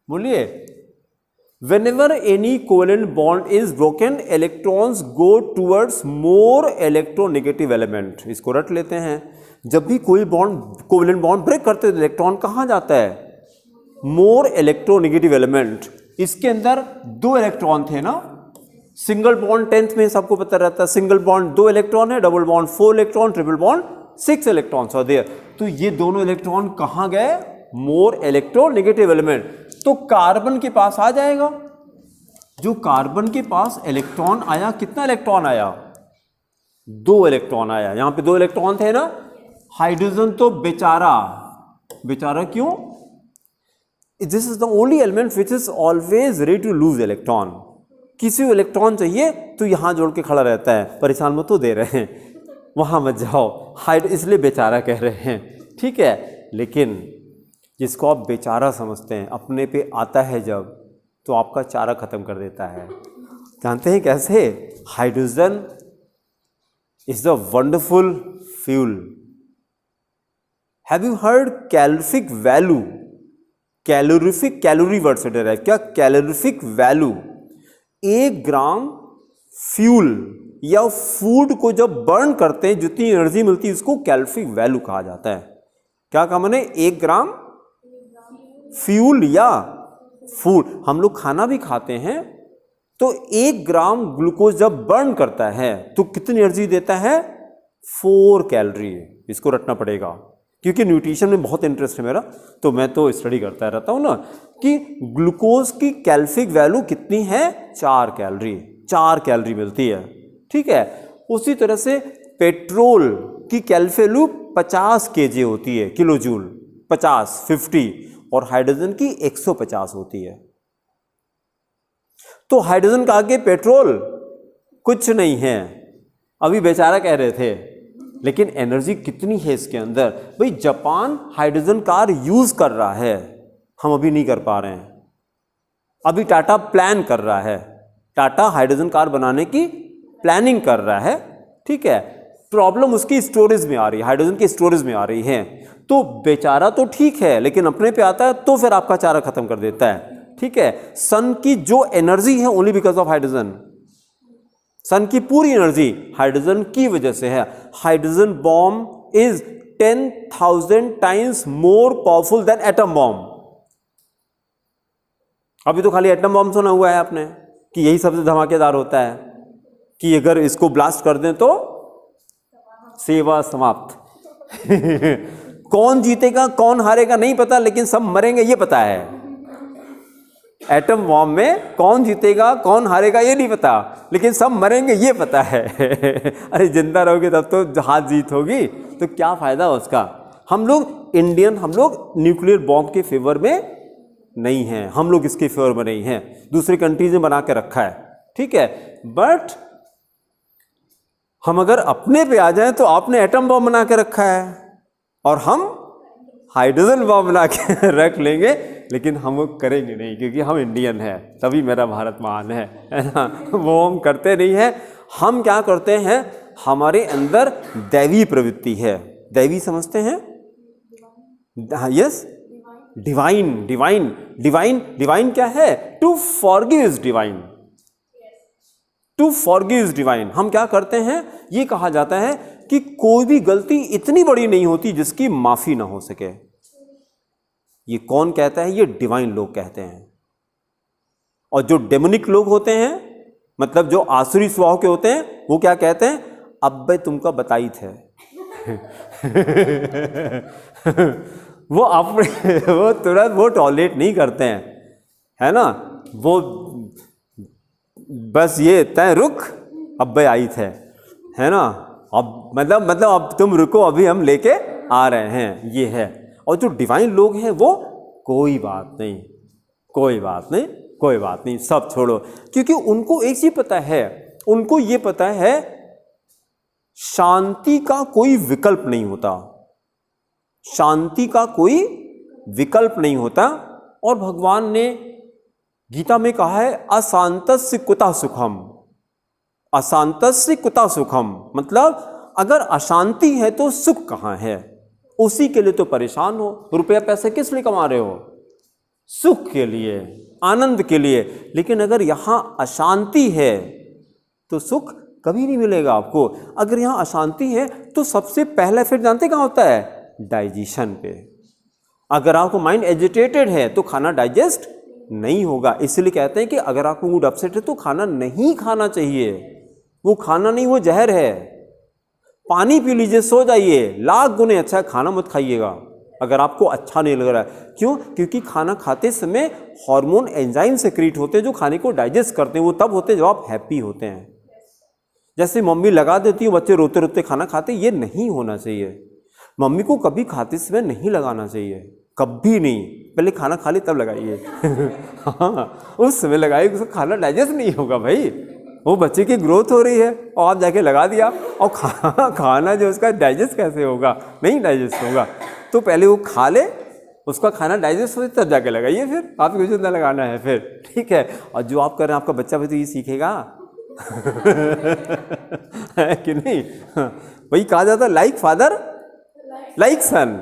बोलिए, whenever any covalent bond is broken, electrons go towards more electronegative element। इसको रट लेते हैं। जब भी कोई बॉन्ड कोवेलेंट बॉन्ड ब्रेक करते हैं तो इलेक्ट्रॉन कहाँ जाता है? मोर इलेक्ट्रोनेगेटिव एलिमेंट। इसके अंदर 2 इलेक्ट्रॉन थे ना, सिंगल बॉन्ड 10th में सबको पता रहता है, सिंगल बॉन्ड 2 इलेक्ट्रॉन है, double bond 4 electron, triple bond 6 electrons are there. तो ये दोनों इलेक्ट्रॉन कहाँ गए? More electronegative element. तो कार्बन के पास आ जाएगा। जो कार्बन के पास इलेक्ट्रॉन आया, कितना इलेक्ट्रॉन आया? 2 इलेक्ट्रॉन आया। यहां पे 2 इलेक्ट्रॉन थे ना। हाइड्रोजन तो बेचारा, बेचारा क्यों? This is the only element which is always ready to lose electron. किसी को इलेक्ट्रॉन चाहिए तो यहां जोड़ के खड़ा रहता है, परेशान मत तो दे रहे हैं, वहां मत जाओ, हाइड, इसलिए बेचारा कह रहे हैं। ठीक है, लेकिन जिसको आप बेचारा समझते हैं, अपने पे आता है जब, तो आपका चारा खत्म कर देता है। जानते हैं कैसे? Hydrogen is the wonderful fuel. Have you heard calorific value? Calorific, calorie word से डर है क्या? कैलोरिफिक वैल्यू, 1 ग्राम फ्यूल या फूड को जब बर्न करते हैं जितनी एनर्जी मिलती है उसको कैलोरिफिक वैल्यू कहा जाता है। क्या कहा मैंने? 1 ग्राम फ्यूल या फूड। हम लोग खाना भी खाते हैं तो 1 ग्राम ग्लूकोज जब बर्न करता है तो कितनी एनर्जी देता है? 4 कैलोरी। इसको रटना पड़ेगा क्योंकि न्यूट्रिशन में बहुत इंटरेस्ट है मेरा, तो मैं तो स्टडी करता रहता हूँ ना कि ग्लूकोज की कैलोरिफिक वैल्यू कितनी है? 4 कैलोरी। 4 कैलोरी मिलती है। ठीक है, उसी तरह से पेट्रोल की कैलोरिफिक वैल्यू 50 kJ होती है, किलो जूल, 50, और हाइड्रोजन की 150 होती है। तो हाइड्रोजन का आगे पेट्रोल कुछ नहीं है। अभी बेचारा कह रहे थे, लेकिन एनर्जी कितनी है इसके अंदर? भाई जापान हाइड्रोजन कार यूज कर रहा है, हम अभी नहीं कर पा रहे हैं। अभी टाटा प्लान कर रहा है, टाटा हाइड्रोजन कार बनाने की प्लानिंग कर रहा है। ठीक है, प्रॉब्लम उसकी स्टोरेज में आ रही है, हाइड्रोजन की स्टोरेज में आ रही है। तो बेचारा तो ठीक है, लेकिन अपने पे आता है तो फिर आपका चारा खत्म कर देता है। ठीक है, सन की जो एनर्जी है ओनली बिकॉज ऑफ हाइड्रोजन, सन की पूरी एनर्जी हाइड्रोजन की वजह से है। Hydrogen bomb is 10,000 times more powerful than atom bomb. अभी तो खाली एटम बॉम्ब सुना हुआ है आपने कि यही सबसे धमाकेदार होता है, कि अगर इसको ब्लास्ट कर दें तो सेवा समाप्त। कौन जीतेगा कौन हारेगा नहीं पता, लेकिन सब मरेंगे ये पता है। एटम बॉम्ब में कौन जीतेगा कौन हारेगा ये नहीं पता, लेकिन सब मरेंगे ये पता है। अरे जिंदा रहोगे तब तो हाथ जीत होगी, तो क्या फायदा उसका। हम लोग इंडियन, हम लोग न्यूक्लियर बॉम्ब के फेवर में नहीं हैं, हम लोग इसके फेवर में नहीं हैं, दूसरी कंट्रीज ने बना के रखा है। ठीक है, बट हम अगर अपने पे आ जाएं तो आपने एटम बॉम्ब बना के रखा है, और हम हाइड्रोजन बम बना के रख लेंगे, लेकिन हम वो करेंगे नहीं क्योंकि हम इंडियन हैं, तभी मेरा भारत महान है ना। वो हम करते नहीं हैं। हम क्या करते हैं, हमारे अंदर दैवी प्रवृत्ति है। दैवी समझते हैं? Yes, divine. Divine divine divine क्या है? To forgive is divine. To forgive is divine. हम क्या करते हैं, ये कहा जाता है कि कोई भी गलती इतनी बड़ी नहीं होती जिसकी माफी ना हो सके। ये कौन कहता है? ये डिवाइन लोग कहते हैं। और जो डेमोनिक लोग होते हैं, मतलब जो आसुरी स्वभाव के होते हैं, वो क्या कहते हैं? अब भाई तुमको बताई थे। वो अपने वो तुरंत वो टॉलरेट नहीं करते हैं, है ना। वो बस ये तय रुक, अब भाई आई थे, है ना। अब मतलब अब तुम रुको, अभी हम लेके आ रहे हैं, ये है। और जो डिवाइन लोग हैं वो कोई बात नहीं, कोई बात नहीं, कोई बात नहीं, सब छोड़ो। क्योंकि उनको एक चीज पता है, उनको ये पता है शांति का कोई विकल्प नहीं होता। शांति का कोई विकल्प नहीं होता। और भगवान ने गीता में कहा है अशांतस्य कुतः सुखम। अशांतस्य कुतः सुखम मतलब अगर अशांति है तो सुख कहाँ है? उसी के लिए तो परेशान हो। रुपया पैसे किस लिए कमा रहे हो? सुख के लिए, आनंद के लिए। लेकिन अगर यहां अशांति है तो सुख कभी नहीं मिलेगा आपको। अगर यहां अशांति है तो सबसे पहला इफेक्ट जानते कहां होता है? डाइजेशन पे। अगर आपको माइंड एजिटेटेड है तो खाना डाइजेस्ट नहीं होगा। इसलिए कहते हैं कि अगर आपको मूड अपसेट है तो खाना नहीं खाना चाहिए। वो खाना नहीं, वो जहर है। पानी पी लीजिए, सो जाइए, लाख गुने अच्छा है। खाना मत खाइएगा अगर आपको अच्छा नहीं लग रहा है। क्यों? क्योंकि खाना खाते समय हार्मोन एंजाइम सेक्रेट होते हैं जो खाने को डाइजेस्ट करते हैं। वो तब होते हैं जब आप हैप्पी होते हैं। जैसे मम्मी लगा देती है, बच्चे रोते रोते खाना खाते, ये नहीं होना चाहिए। मम्मी को कभी खाते समय नहीं लगाना चाहिए, कभी नहीं। पहले खाना खा ले तब लगाइए। हाँ, उस समय लगाइए, उसका खाना डाइजेस्ट नहीं होगा भाई। वो बच्चे की ग्रोथ हो रही है और आप जाके लगा दिया, और खाना जो उसका डाइजेस्ट कैसे होगा? नहीं डाइजेस्ट होगा। तो पहले वो खा ले, उसका खाना डाइजेस्ट हो तब जाके लगाइए, फिर आपको कुछ ना लगाना है फिर, ठीक है। और जो आप कर रहे हैं आपका बच्चा भी तो ये सीखेगा। है कि नहीं? वही कहा जाता है लाइक फादर लाइक सन,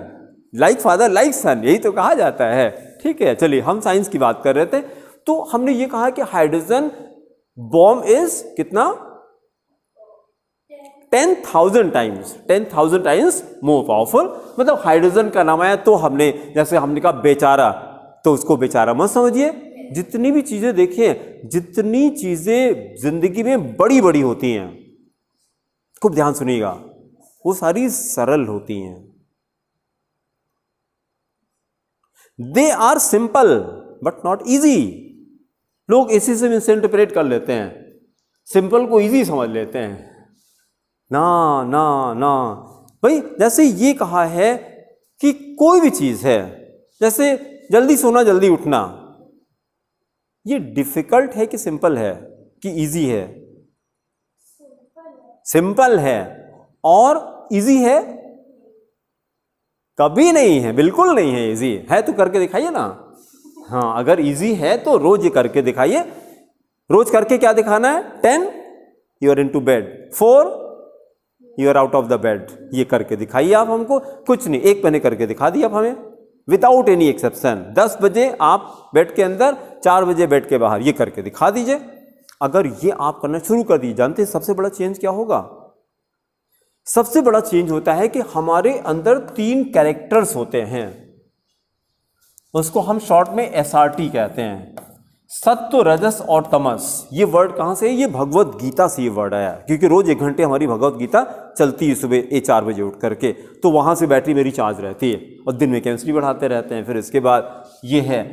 लाइक फादर लाइक सन, यही तो कहा जाता है। ठीक है, चलिए हम साइंस की बात कर रहे थे। तो हमने ये कहा कि हाइड्रोजन बॉम्ब इज कितना? 10,000 टाइम्स मोर पावरफुल। मतलब हाइड्रोजन का नाम आया तो हमने, जैसे हमने कहा बेचारा, तो उसको बेचारा मत समझिए। जितनी भी चीजें देखिए, जितनी चीजें जिंदगी में बड़ी बड़ी होती हैं, खूब ध्यान सुनिएगा, वो सारी सरल होती हैं। They are simple but not easy. लोग इसी से मिसइंटरप्रेट कर लेते हैं, सिंपल को इजी समझ लेते हैं। ना ना ना भाई, जैसे ये कहा है कि कोई भी चीज है, जैसे जल्दी सोना जल्दी उठना, ये डिफिकल्ट है कि सिंपल है कि इजी है? सिंपल है। और इजी है? कभी नहीं है, बिल्कुल नहीं है। इजी है तो करके दिखाइए ना। हाँ, अगर इजी है तो रोज ये करके दिखाइए। रोज करके क्या दिखाना है? 10 you are into bed, 4 you are out of the bed. ये करके दिखाइए आप हमको। कुछ नहीं, एक महीने करके दिखा दिया आप हमें, विदाउट एनी एक्सेप्शन। 10 बजे आप बेड के अंदर, 4 बजे बेड के बाहर, ये करके दिखा दीजिए। अगर ये आप करना शुरू कर दीजिए, जानते हैं सबसे बड़ा चेंज क्या होगा? सबसे बड़ा चेंज होता है कि हमारे अंदर 3 कैरेक्टर्स होते हैं, उसको हम शॉर्ट में SRT कहते हैं, सत्व, रजस और तमस। ये वर्ड कहाँ से है? ये भगवत गीता से ये वर्ड आया, क्योंकि रोज 1 घंटे हमारी भगवत गीता चलती है सुबह 4 बजे उठ करके, तो वहां से बैटरी मेरी चार्ज रहती है और दिन में केमिस्ट्री बढ़ाते रहते हैं। फिर इसके बाद ये है,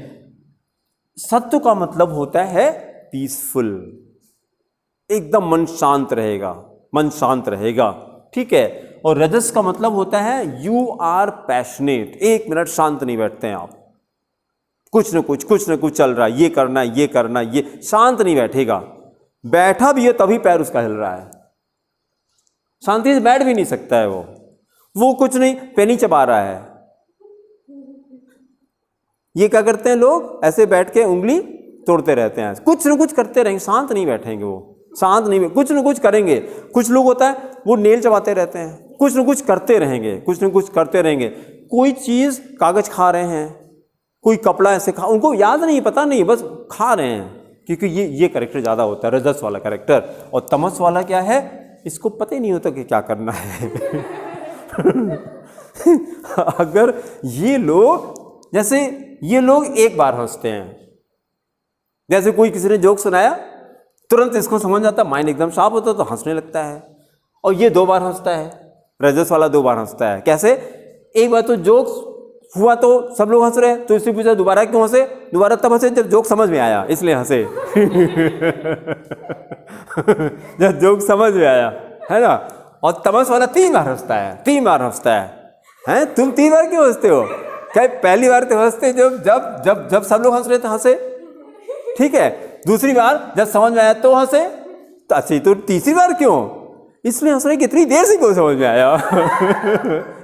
सत्व का मतलब होता है पीसफुल, एकदम मन शांत रहेगा, मन शांत रहेगा, ठीक है। और रजस का मतलब होता है यू आर पैशनेट, 1 मिनट शांत नहीं बैठते हैं आप, कुछ न कुछ चल रहा है, ये करना है, ये करना है, ये शांत नहीं बैठेगा। बैठा भी है तभी पैर उसका हिल रहा है, शांति से बैठ भी नहीं सकता है वो। वो कुछ नहीं, पेनी चबा रहा है। ये क्या करते हैं लोग, ऐसे बैठ के उंगली तोड़ते रहते हैं, कुछ न कुछ करते रहेंगे, शांत नहीं बैठेंगे, वो शांत नहीं, कुछ न कुछ करेंगे। कुछ लोग होता है वो नेल चबाते रहते हैं, कुछ न कुछ करते रहेंगे, कुछ न कुछ करते रहेंगे। कोई चीज़, कागज खा रहे हैं, कोई कपड़ा ऐसे खा, उनको याद नहीं, पता नहीं, बस खा रहे हैं, क्योंकि ये कैरेक्टर ज़्यादा होता है, रजस वाला कैरेक्टर। और तमस वाला क्या है, इसको पता ही नहीं होता कि क्या करना है। अगर ये लोग, जैसे ये लोग एक बार हंसते हैं, जैसे कोई किसी ने जोक सुनाया, तुरंत इसको समझ आता, माइंड एकदम शार्प होता है, तो हंसने लगता है। और ये 2 बार हंसता है, रजस वाला 2 बार हंसता है। कैसे, एक बार तो जोक हुआ तो सब लोग हंस रहे हैं, तो इससे पूछा दोबारा क्यों हंसे, दोबारा तब हंसे जब जोक समझ में आया, इसलिए हंसे। जब जोक समझ में आया, है ना। और तमस वाला 3 बार हंसता है, 3 बार हंसता है। तुम 3 बार क्यों हंसते हो, क्या पहली बार तो हंसते जब जब जब जब सब लोग हंस रहे थे हंसे, ठीक है। दूसरी बार जब समझ में आया तो हंसे, तो अच्छी, तो तीसरी बार क्यों, इसलिए हंस रहे, कितनी देर से क्यों समझ में आया।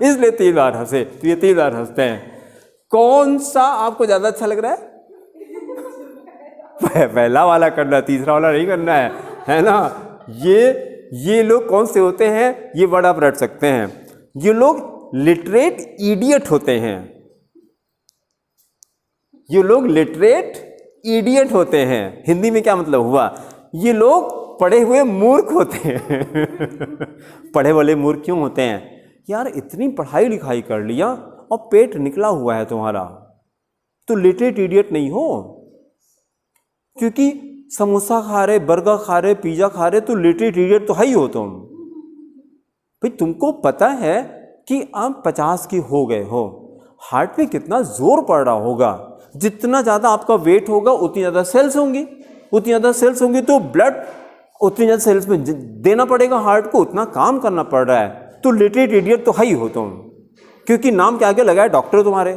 इसलिए 3 बार हंसे, तो ये 3 बार हंसते हैं। कौन सा आपको ज्यादा अच्छा लग रहा है, पहला वाला करना, तीसरा वाला नहीं करना है ना। ये लोग कौन से होते हैं, ये वर्ड आप रट सकते हैं, ये लोग लिटरेट इडियट होते हैं। ये लोग लिटरेट इडियट होते हैं। हिंदी में क्या मतलब हुआ, ये लोग पढ़े हुए मूर्ख होते हैं। पढ़े वाले मूर्ख क्यों होते हैं, यार इतनी पढ़ाई लिखाई कर लिया और पेट निकला हुआ है तुम्हारा, तो लिटरेट इडियट नहीं हो। क्योंकि समोसा खा रहे, बर्गर खा रहे, पिज्जा खा रहे, तो लिटरेट इडियट तो है ही हो तुम। भाई तुमको पता है कि आप 50 की हो गए हो, हार्ट पे कितना जोर पड़ रहा होगा, जितना ज़्यादा आपका वेट होगा उतनी ज़्यादा सेल्स होंगी, उतनी ज़्यादा सेल्स होंगी तो ब्लड उतनी ज़्यादा सेल्स में देना पड़ेगा, हार्ट को उतना काम करना पड़ रहा है, तो लिटरेट इडियट तो है ही हो तुम। क्योंकि नाम के आगे लगा है डॉक्टर तुम्हारे,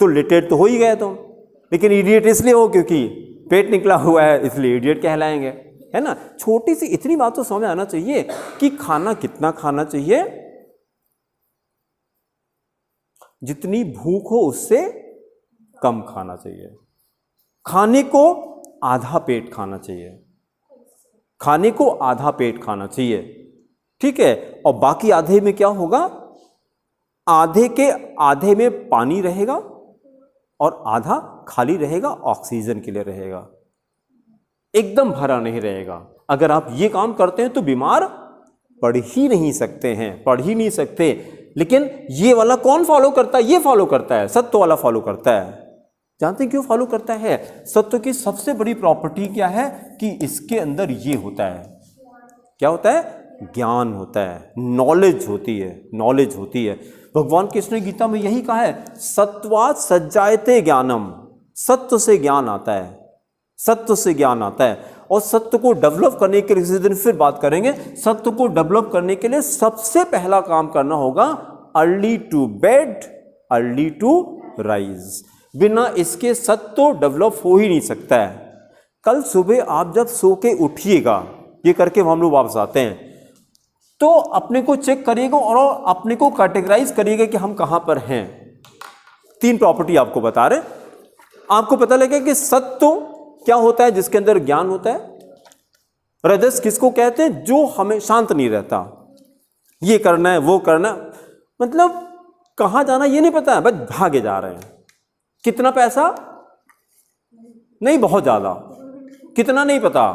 तो लिटरेट तो हो ही गए तुम। लेकिन इडियट इसलिए हो क्योंकि पेट निकला हुआ है, इसलिए इडियट कहलाएंगे, है ना। छोटी सी इतनी बात तो समझ आना चाहिए कि खाना कितना खाना चाहिए, जितनी भूख हो उससे कम खाना चाहिए। खाने को आधा पेट खाना चाहिए, खाने को आधा पेट खाना चाहिए, ठीक है। और बाकी आधे में क्या होगा, आधे के आधे में पानी रहेगा और आधा खाली रहेगा, ऑक्सीजन के लिए रहेगा, एकदम भरा नहीं रहेगा। अगर आप ये काम करते हैं तो बीमार पढ़ ही नहीं सकते हैं, पढ़ ही नहीं सकते। लेकिन ये वाला कौन फॉलो करता है, ये फॉलो करता है, सत्व वाला फॉलो करता है। जानते हैं क्यों फॉलो करता है, सत्व की सबसे बड़ी प्रॉपर्टी क्या है कि इसके अंदर ये होता है, क्या होता है, ज्ञान होता है, नॉलेज होती है, नॉलेज होती है। भगवान कृष्ण ने गीता में यही कहा है, सत्वात् सज्जायते ज्ञानम, सत्व से ज्ञान आता है, सत्व से ज्ञान आता है। और सत्व को डेवलप करने के लिए किसी दिन फिर बात करेंगे, सत्व को डेवलप करने के लिए सबसे पहला काम करना होगा early to bed early to rise. बिना इसके सत्व डेवलप हो ही नहीं सकता है। कल सुबह आप जब सो के उठिएगा, ये करके हम लोग वापस आते हैं, तो अपने को चेक करिएगा और अपने को कैटेगराइज करिएगा कि हम कहां पर हैं। 3 प्रॉपर्टी आपको बता रहे, आपको पता लगेगा कि सत्व क्या होता है, जिसके अंदर ज्ञान होता है। रजस किसको कहते हैं, जो हमें शांत नहीं रहता, ये करना है वो करना, मतलब कहां जाना ये नहीं पता है, बस भागे जा रहे हैं। कितना पैसा नहीं, बहुत ज्यादा, कितना नहीं पता,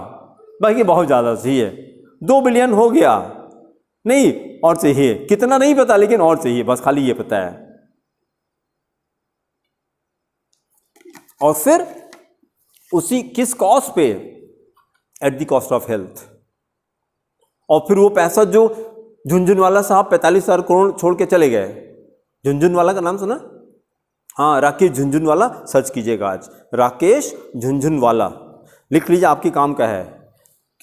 बाकी बहुत ज्यादा चाहिए, 2 बिलियन हो गया नहीं, और चाहिए, कितना नहीं पता लेकिन और चाहिए, बस खाली ये पता है। और फिर उसी किस कॉस्ट पे, at the cost of health. और फिर वो पैसा जो झुनझुनवाला साहब 45,000 करोड़ छोड़ के चले गए, झुनझुनवाला का नाम सुना, हाँ, राकेश झुनझुनवाला, सर्च कीजिएगा आज, राकेश झुनझुनवाला लिख लीजिए, आपके काम का है,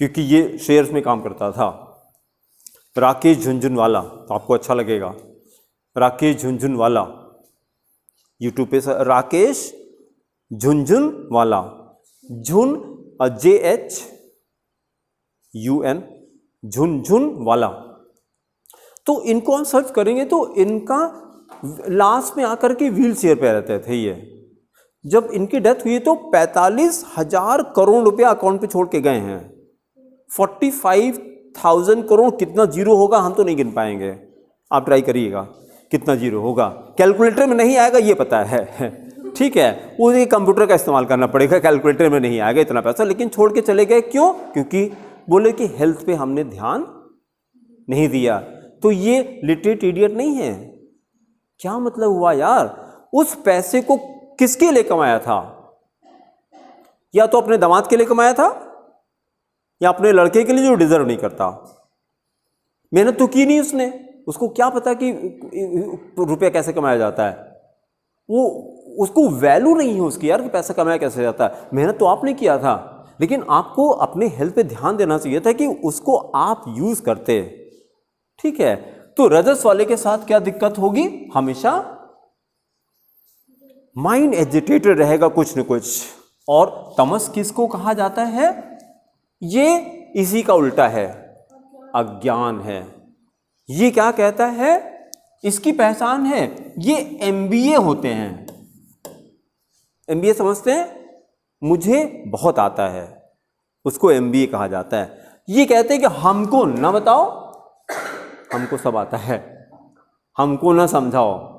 क्योंकि ये शेयर्स में काम करता था। राकेश झुनझुनवाला, तो आपको अच्छा लगेगा, राकेश झुनझुनवाला, यूट्यूब पे राकेश झुनझुनवाला, झुन JHUN, झुनझुनवाला। तो इनको हम सर्च करेंगे तो इनका लास्ट में आकर के व्हील चेयर पे रहते थे ये। जब इनकी डेथ हुई तो 45,000 करोड़ रुपया अकाउंट पे छोड़ के गए हैं। 45,000 करोड़ कितना जीरो होगा हम तो नहीं गिन पाएंगे, आप ट्राई करिएगा कितना जीरो होगा। कैलकुलेटर में नहीं आएगा ये पता है, ठीक है, वो कंप्यूटर का इस्तेमाल करना पड़ेगा, कैलकुलेटर में नहीं आएगा इतना पैसा। लेकिन छोड़ के चले गए, क्यों? क्योंकि बोले कि हेल्थ पे हमने ध्यान नहीं दिया। तो ये लिटरेट इडियट नहीं है। क्या मतलब हुआ यार? उस पैसे को किसके लिए कमाया था? या तो अपने दामाद के लिए कमाया था या अपने लड़के के लिए जो डिजर्व नहीं करता। मेहनत तो की नहीं उसने, उसको क्या पता कि रुपया कैसे कमाया जाता है। वो उसको वैल्यू नहीं है उसकी यार कि पैसा कमाया कैसे जाता है। मेहनत तो आपने किया था, लेकिन आपको अपने हेल्थ पे ध्यान देना चाहिए था कि उसको आप यूज करते, ठीक है। तो रजस वाले के साथ क्या दिक्कत होगी? हमेशा माइंड एजिटेटेड रहेगा कुछ न कुछ। और तमस किसको कहा जाता है? ये इसी का उल्टा है, अज्ञान है। ये क्या कहता है? इसकी पहचान है, ये MBA होते हैं। MBA समझते हैं? मुझे बहुत आता है, उसको MBA कहा जाता है। ये कहते हैं कि हमको ना बताओ, हमको सब आता है, हमको ना समझाओ।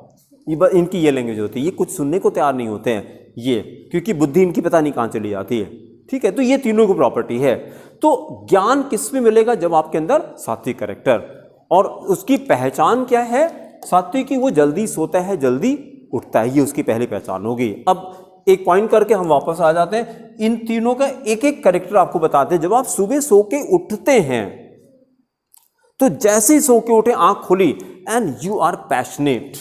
इनकी ये लैंग्वेज होती है। ये कुछ सुनने को तैयार नहीं होते हैं ये, क्योंकि बुद्धि इनकी पता नहीं कहाँ चली जाती है, ठीक है। तो ये तीनों की प्रॉपर्टी है। तो ज्ञान किस में मिलेगा? जब आपके अंदर सात्विक कैरेक्टर। और उसकी पहचान क्या है? सात्विक की वो जल्दी सोता है, जल्दी उठता है, ये उसकी पहली पहचान होगी। अब एक पॉइंट करके हम वापस आ जाते हैं। इन तीनों का एक एक कैरेक्टर आपको बताते हैं। जब आप सुबह सो के उठते हैं तो जैसे ही सो के उठे, आंख खुली एंड यू आर पैशनेट,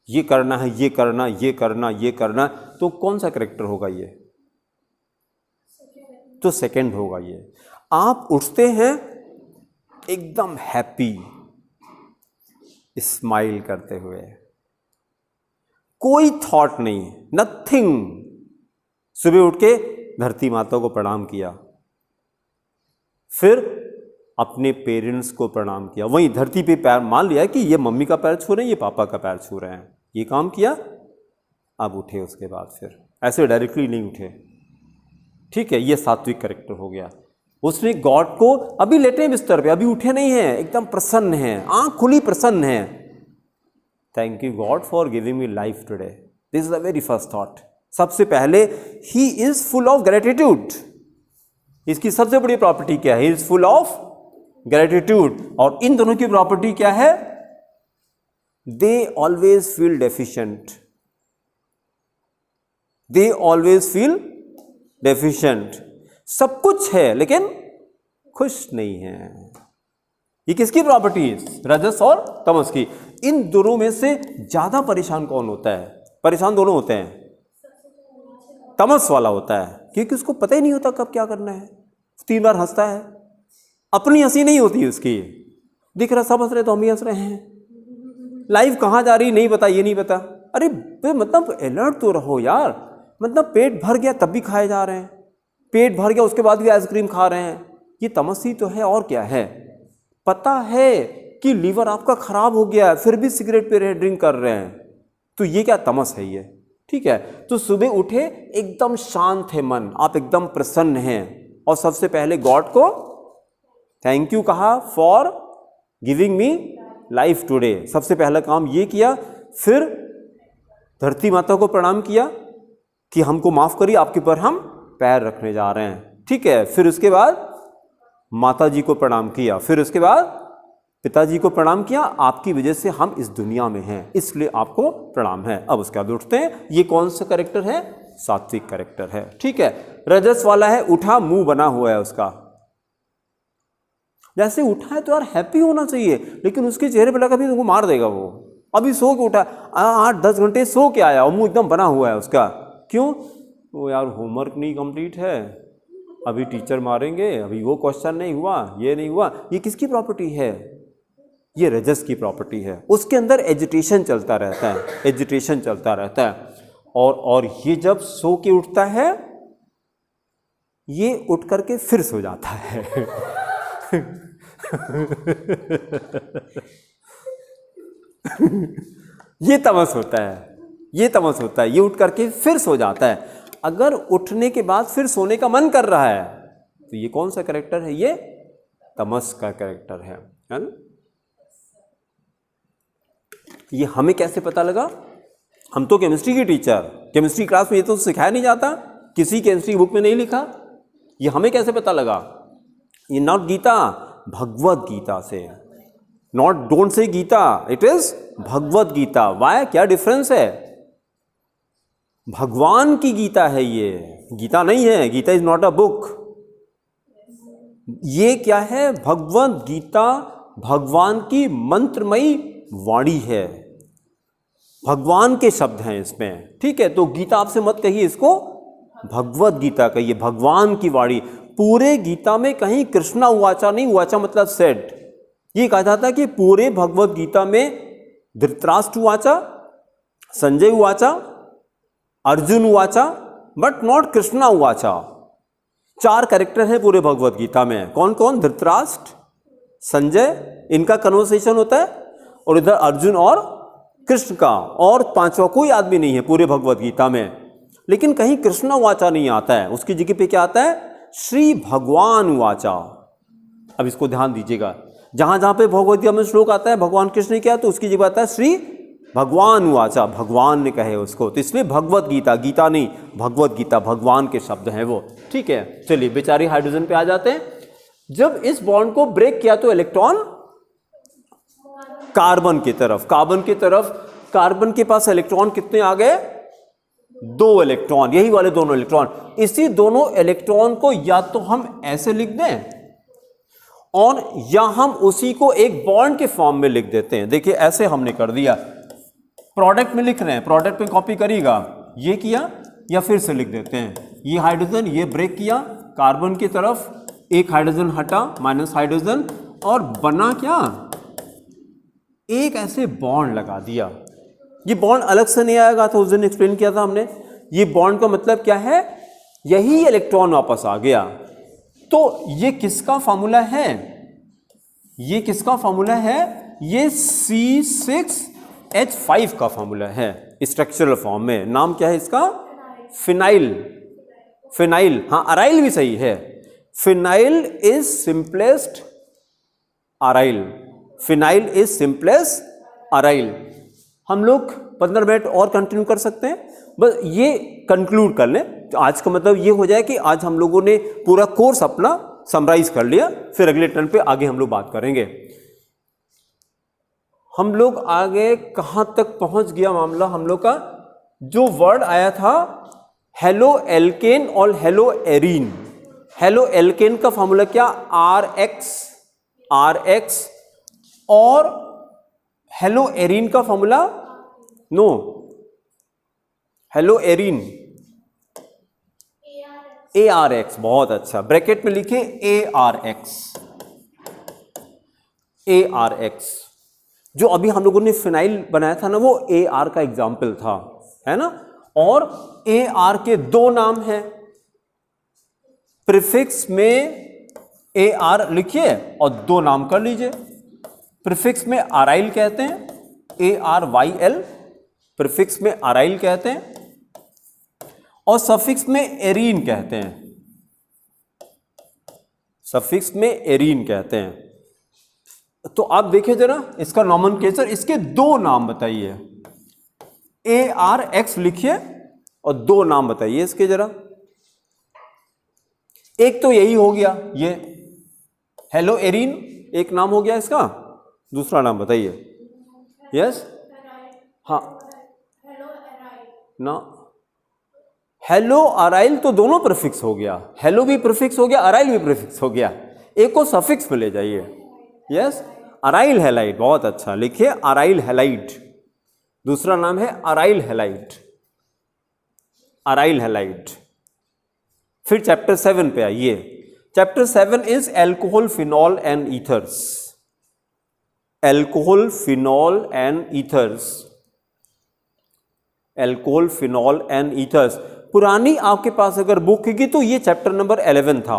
ये करना है, ये करना, ये करना, ये करना, तो कौन सा कैरेक्टर होगा ये? तो सेकंड होगा ये। आप उठते हैं एकदम हैप्पी, स्माइल करते हुए, कोई थॉट नहीं, नथिंग। सुबह उठ के धरती माता को प्रणाम किया, फिर अपने पेरेंट्स को प्रणाम किया, वहीं धरती पे पैर, मान लिया कि ये मम्मी का पैर छू रहे हैं, ये पापा का पैर छू रहे हैं, ये काम किया। अब उठे, उसके बाद फिर ऐसे डायरेक्टली नहीं उठे, ठीक है। ये सात्विक कैरेक्टर हो गया। उसने गॉड को, अभी लेटे हैं बिस्तर पे, अभी उठे नहीं हैं, एकदम प्रसन्न हैं, आंख खुली, प्रसन्न हैं। Thank you God for giving me life today, this is the very first thought. सबसे पहले he is full of gratitude. इसकी सबसे बड़ी प्रॉपर्टी क्या है? He is full of gratitude. और इन दोनों की प्रॉपर्टी क्या है? They always feel deficient, they always feel deficient. सब कुछ है लेकिन खुश नहीं है। ये किसकी प्रॉपर्टी है? रजस और तमस की। इन दोनों में से ज्यादा परेशान कौन होता है? परेशान दोनों होते हैं, तमस वाला होता है, क्योंकि उसको पता ही नहीं होता कब क्या करना है। 3 बार हंसता है, अपनी हंसी नहीं होती उसकी, दिख रहा सब हंस रहे तो हम भी हंस रहे हैं, लाइफ कहाँ जा रही नहीं पता, ये नहीं पता। अरे मतलब अलर्ट तो रहो यार। मतलब पेट भर गया तब भी खाए जा रहे हैं, पेट भर गया उसके बाद भी आइसक्रीम खा रहे हैं, ये तमस ही तो है, और क्या है। पता है कि लीवर आपका खराब हो गया है, फिर भी सिगरेट पे ड्रिंक कर रहे हैं, तो ये क्या तमस है ये, ठीक है। तो सुबह उठे एकदम शांत है मन, आप एकदम प्रसन्न हैं, और सबसे पहले गॉड को थैंक यू कहा for giving me life today, सबसे पहला काम ये किया। फिर धरती माता को प्रणाम किया कि हमको माफ करिए, आपके ऊपर हम पैर रखने जा रहे हैं, ठीक है। फिर उसके बाद माता जी को प्रणाम किया, फिर उसके बाद पिताजी को प्रणाम किया, आपकी वजह से हम इस दुनिया में हैं, इसलिए आपको प्रणाम है। अब उसके बाद उठते हैं। ये कौन सा कैरेक्टर है? सात्विक कैरेक्टर है, ठीक है। रजस वाला है, उठा, मुंह बना हुआ है उसका, जैसे उठा है तो यार हैप्पी होना चाहिए, लेकिन उसके चेहरे पर लगा भी तुमको मार देगा वो। अभी सो के उठा, 8-10 घंटे सो के आया और मुंह एकदम बना हुआ है उसका, क्यों? वो यार होमवर्क नहीं कंप्लीट है, अभी टीचर मारेंगे, अभी वो क्वेश्चन नहीं हुआ, ये नहीं हुआ। ये किसकी प्रॉपर्टी है? ये रजस की प्रॉपर्टी है। उसके अंदर एजिटेशन चलता रहता है, एजिटेशन चलता रहता है। और ये जब सो के उठता है, ये उठ करके फिर सो जाता है ये तमस होता है, ये तमस होता है। ये उठ करके फिर सो जाता है। अगर उठने के बाद फिर सोने का मन कर रहा है तो ये कौन सा कैरेक्टर है? ये तमस का कैरेक्टर है ना? ये हमें कैसे पता लगा? हम तो केमिस्ट्री के टीचर, केमिस्ट्री क्लास में ये तो सिखाया नहीं जाता, किसी केमिस्ट्री बुक में नहीं लिखा। ये हमें कैसे पता लगा? ये नॉट गीता, भगवत गीता से। Not, don't say Gita, it is Bhagavad Gita. Why? क्या डिफरेंस है? भगवान की गीता है ये, गीता नहीं है। Gita is not a book. ये क्या है? भगवत गीता भगवान की मंत्रमयी वाणी है, भगवान के शब्द हैं इसमें, ठीक है? तो गीता आपसे मत कहिए, इसको भगवत गीता कहिए, भगवान की वाणी। पूरे गीता में कहीं कृष्णा उवाचा नहीं, उवाचा मतलब सेड। ये कहा जाता है कि पूरे भगवत गीता में धृतराष्ट्र उवाचा, संजय उवाचा, अर्जुन उवाचा, बट नॉट कृष्णा उवाचा। 4 कैरेक्टर हैं पूरे भगवत गीता में। कौन कौन? धृतराष्ट्र, संजय, इनका कन्वर्सेशन होता है, और इधर अर्जुन और कृष्ण का, और 5वां कोई आदमी नहीं है पूरे भगवत गीता में। लेकिन कहीं कृष्ण उवाचा नहीं आता है, उसकी जगह पे क्या आता है? श्री भगवान उवाचा। अब इसको ध्यान दीजिएगा, जहां जहां पे भगवत गीता में श्लोक आता है भगवान कृष्ण ने किया, तो उसकी जगह आता है श्री भगवान उवाचा, भगवान ने कहे उसको। तो इसमें भगवत गीता, गीता नहीं, भगवत गीता, भगवान के शब्द हैं वो, ठीक है? चलिए बेचारी हाइड्रोजन पे आ जाते हैं। जब इस बॉन्ड को ब्रेक किया तो इलेक्ट्रॉन कार्बन की तरफ, कार्बन के पास इलेक्ट्रॉन कितने आ गए? 2 इलेक्ट्रॉन, यही वाले दोनों इलेक्ट्रॉन। इसी दोनों इलेक्ट्रॉन को या तो हम ऐसे लिख दें, और या हम उसी को एक बॉन्ड के फॉर्म में लिख देते हैं। देखिए ऐसे हमने कर दिया, प्रोडक्ट में लिख रहे हैं, प्रोडक्ट में कॉपी करिएगा, ये किया, या फिर से लिख देते हैं, ये हाइड्रोजन ये ब्रेक किया, कार्बन की तरफ एक हाइड्रोजन हटा, माइनस हाइड्रोजन, और बना क्या? एक ऐसे बॉन्ड लगा दिया। ये बॉन्ड अलग से नहीं आएगा, तो उस दिन एक्सप्लेन किया था हमने। ये बॉन्ड का मतलब क्या है? यही इलेक्ट्रॉन वापस आ गया। तो ये किसका फॉर्मूला है? ये किसका फॉर्मूला है? ये C6H5 का फॉर्मूला है स्ट्रक्चरल फॉर्म में। नाम क्या है इसका? फिनाइल। फिनाइल, हाँ अराइल भी सही है। Phenyl is simplest aryl, phenyl is simplest aryl. हम लोग 15 मिनट और कंटिन्यू कर सकते हैं, बस ये कंक्लूड कर लें। तो आज का मतलब ये हो जाए कि आज हम लोगों ने पूरा कोर्स अपना समराइज कर लिया, फिर अगले टर्न पे आगे हम लोग बात करेंगे। हम लोग आगे कहां तक पहुंच गया मामला हम लोग का? जो वर्ड आया था हेलो एल्केन और हेलो एरीन। हेलो एल्केन का फॉर्मूला क्या? RX, और हेलो एरीन का formula no, halo arene ARX। बहुत अच्छा, ब्रैकेट में लिखे ARX। जो अभी हम लोगों ने फिनाइल बनाया था ना, वो AR का एग्जाम्पल था, है ना? और AR के 2 नाम हैं, प्रीफिक्स में AR लिखिए और 2 नाम कर लीजिए। प्रीफिक्स में अराइल कहते हैं, ARYL, प्रीफिक्स में अराइल कहते हैं, और सफिक्स में एरीन कहते हैं, सफिक्स में एरीन कहते हैं। तो आप देखिए जरा इसका नॉमेनक्लेचर, इसके 2 नाम बताइए। ARX लिखिए और 2 नाम बताइए इसके जरा। एक तो यही हो गया, ये हेलो एरीन एक नाम हो गया इसका, दूसरा नाम बताइए। यस, हाँ ना, हेलो अराइल तो दोनों प्रीफिक्स हो गया, हेलो भी प्रीफिक्स हो गया, अराइल भी प्रीफिक्स हो गया। एक को सफिक्स पे ले जाइए। यस, अराइल हैलाइड, बहुत अच्छा, लिखिए अराइल हैलाइड। दूसरा नाम है अराइल हैलाइड, अराइल हैलाइड। फिर चैप्टर 7 पे आइए। Chapter 7 is alcohol, phenol and ethers. Alcohol, phenol and ethers, alcohol, phenol and ethers. पुरानी आपके पास अगर बुक होगी तो ये चैप्टर नंबर 11 था।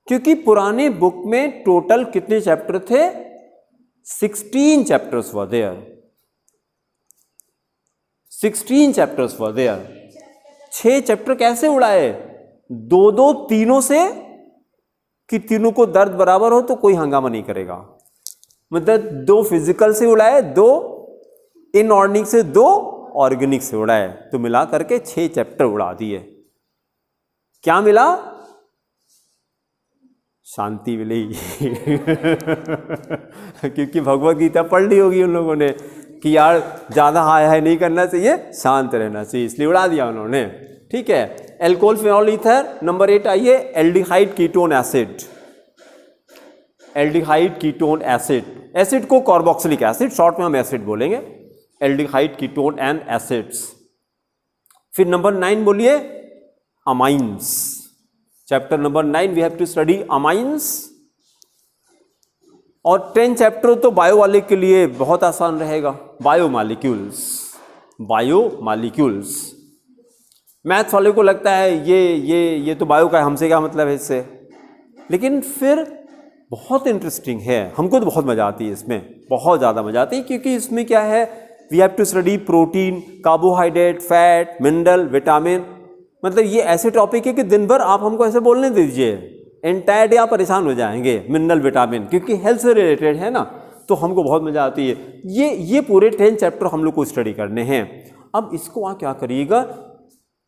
क्योंकि पुराने बुक में टोटल कितने चैप्टर थे? 16 chapters were there. 16 chapters were there. 6 chapter कैसे उड़ाए? दो दो तीनों से, कि तीनों को दर्द बराबर हो तो कोई हंगामा नहीं करेगा। मतलब 2 फिजिकल से उड़ाए, 2 इनऑर्गेनिक से, 2 ऑर्गेनिक से उड़ाए, तो मिला करके 6 चैप्टर उड़ा दिए। क्या मिला? शांति मिली। क्योंकि भगवत गीता पढ़ ली होगी उन लोगों ने कि यार ज़्यादा हाय हाय नहीं करना चाहिए, शांत रहना चाहिए, इसलिए उड़ा दिया उन्होंने। ठीक है, एल्कोहल फिनॉल ईथर। नंबर 8 आइए, aldehyde ketone acid. Aldehyde ketone acid, acid को कार्बोक्सिलिक एसिड, शॉर्ट में हम एसिड बोलेंगे, एल्डिहाइड कीटोन एंड एसिड्स। फिर नंबर 9 बोलिए, amines. Chapter number 9 we have to study amines. और 10 चैप्टर तो बायो वाले के लिए बहुत आसान रहेगा, बायोमॉलिक्यूल्स। बायोमॉलिक्यूल्स मैथ्स वाले को लगता है ये तो बायो का है, हमसे क्या मतलब है इससे, लेकिन फिर बहुत इंटरेस्टिंग है, हमको तो बहुत मजा आती है इसमें, बहुत ज़्यादा मजा आती है। क्योंकि इसमें क्या है, we have to study protein, carbohydrate, fat, mineral, vitamin. मतलब ये ऐसे टॉपिक है कि दिन भर आप हमको ऐसे बोलने दीजिए, एंटायर डे आप परेशान हो जाएंगे। मिनरल, विटामिन, क्योंकि हेल्थ से रिलेटेड है ना, तो हमको बहुत मजा आती है। ये पूरे 10 चैप्टर हम लोग को स्टडी करने हैं। अब इसको आप क्या करिएगा,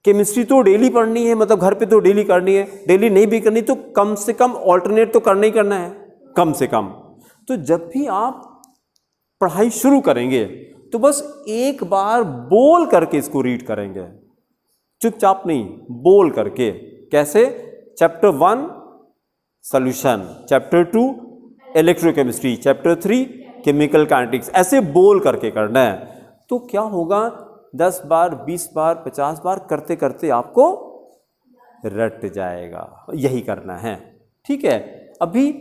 केमिस्ट्री तो डेली पढ़नी है, मतलब घर पे तो डेली करनी है, डेली नहीं भी करनी तो कम से कम ऑल्टरनेट तो करना ही करना है, कम से कम। तो जब भी आप पढ़ाई शुरू करेंगे तो बस एक बार बोल करके इसको रीड करेंगे, चुपचाप नहीं, बोल करके। कैसे? Chapter 1 solution, chapter 2 electrochemistry, chapter 3 chemical kinetics, ऐसे बोल करके करना है। तो क्या होगा, 10 बार, 20 बार, 50 बार करते करते आपको रट जाएगा। यही करना है। ठीक है, अभी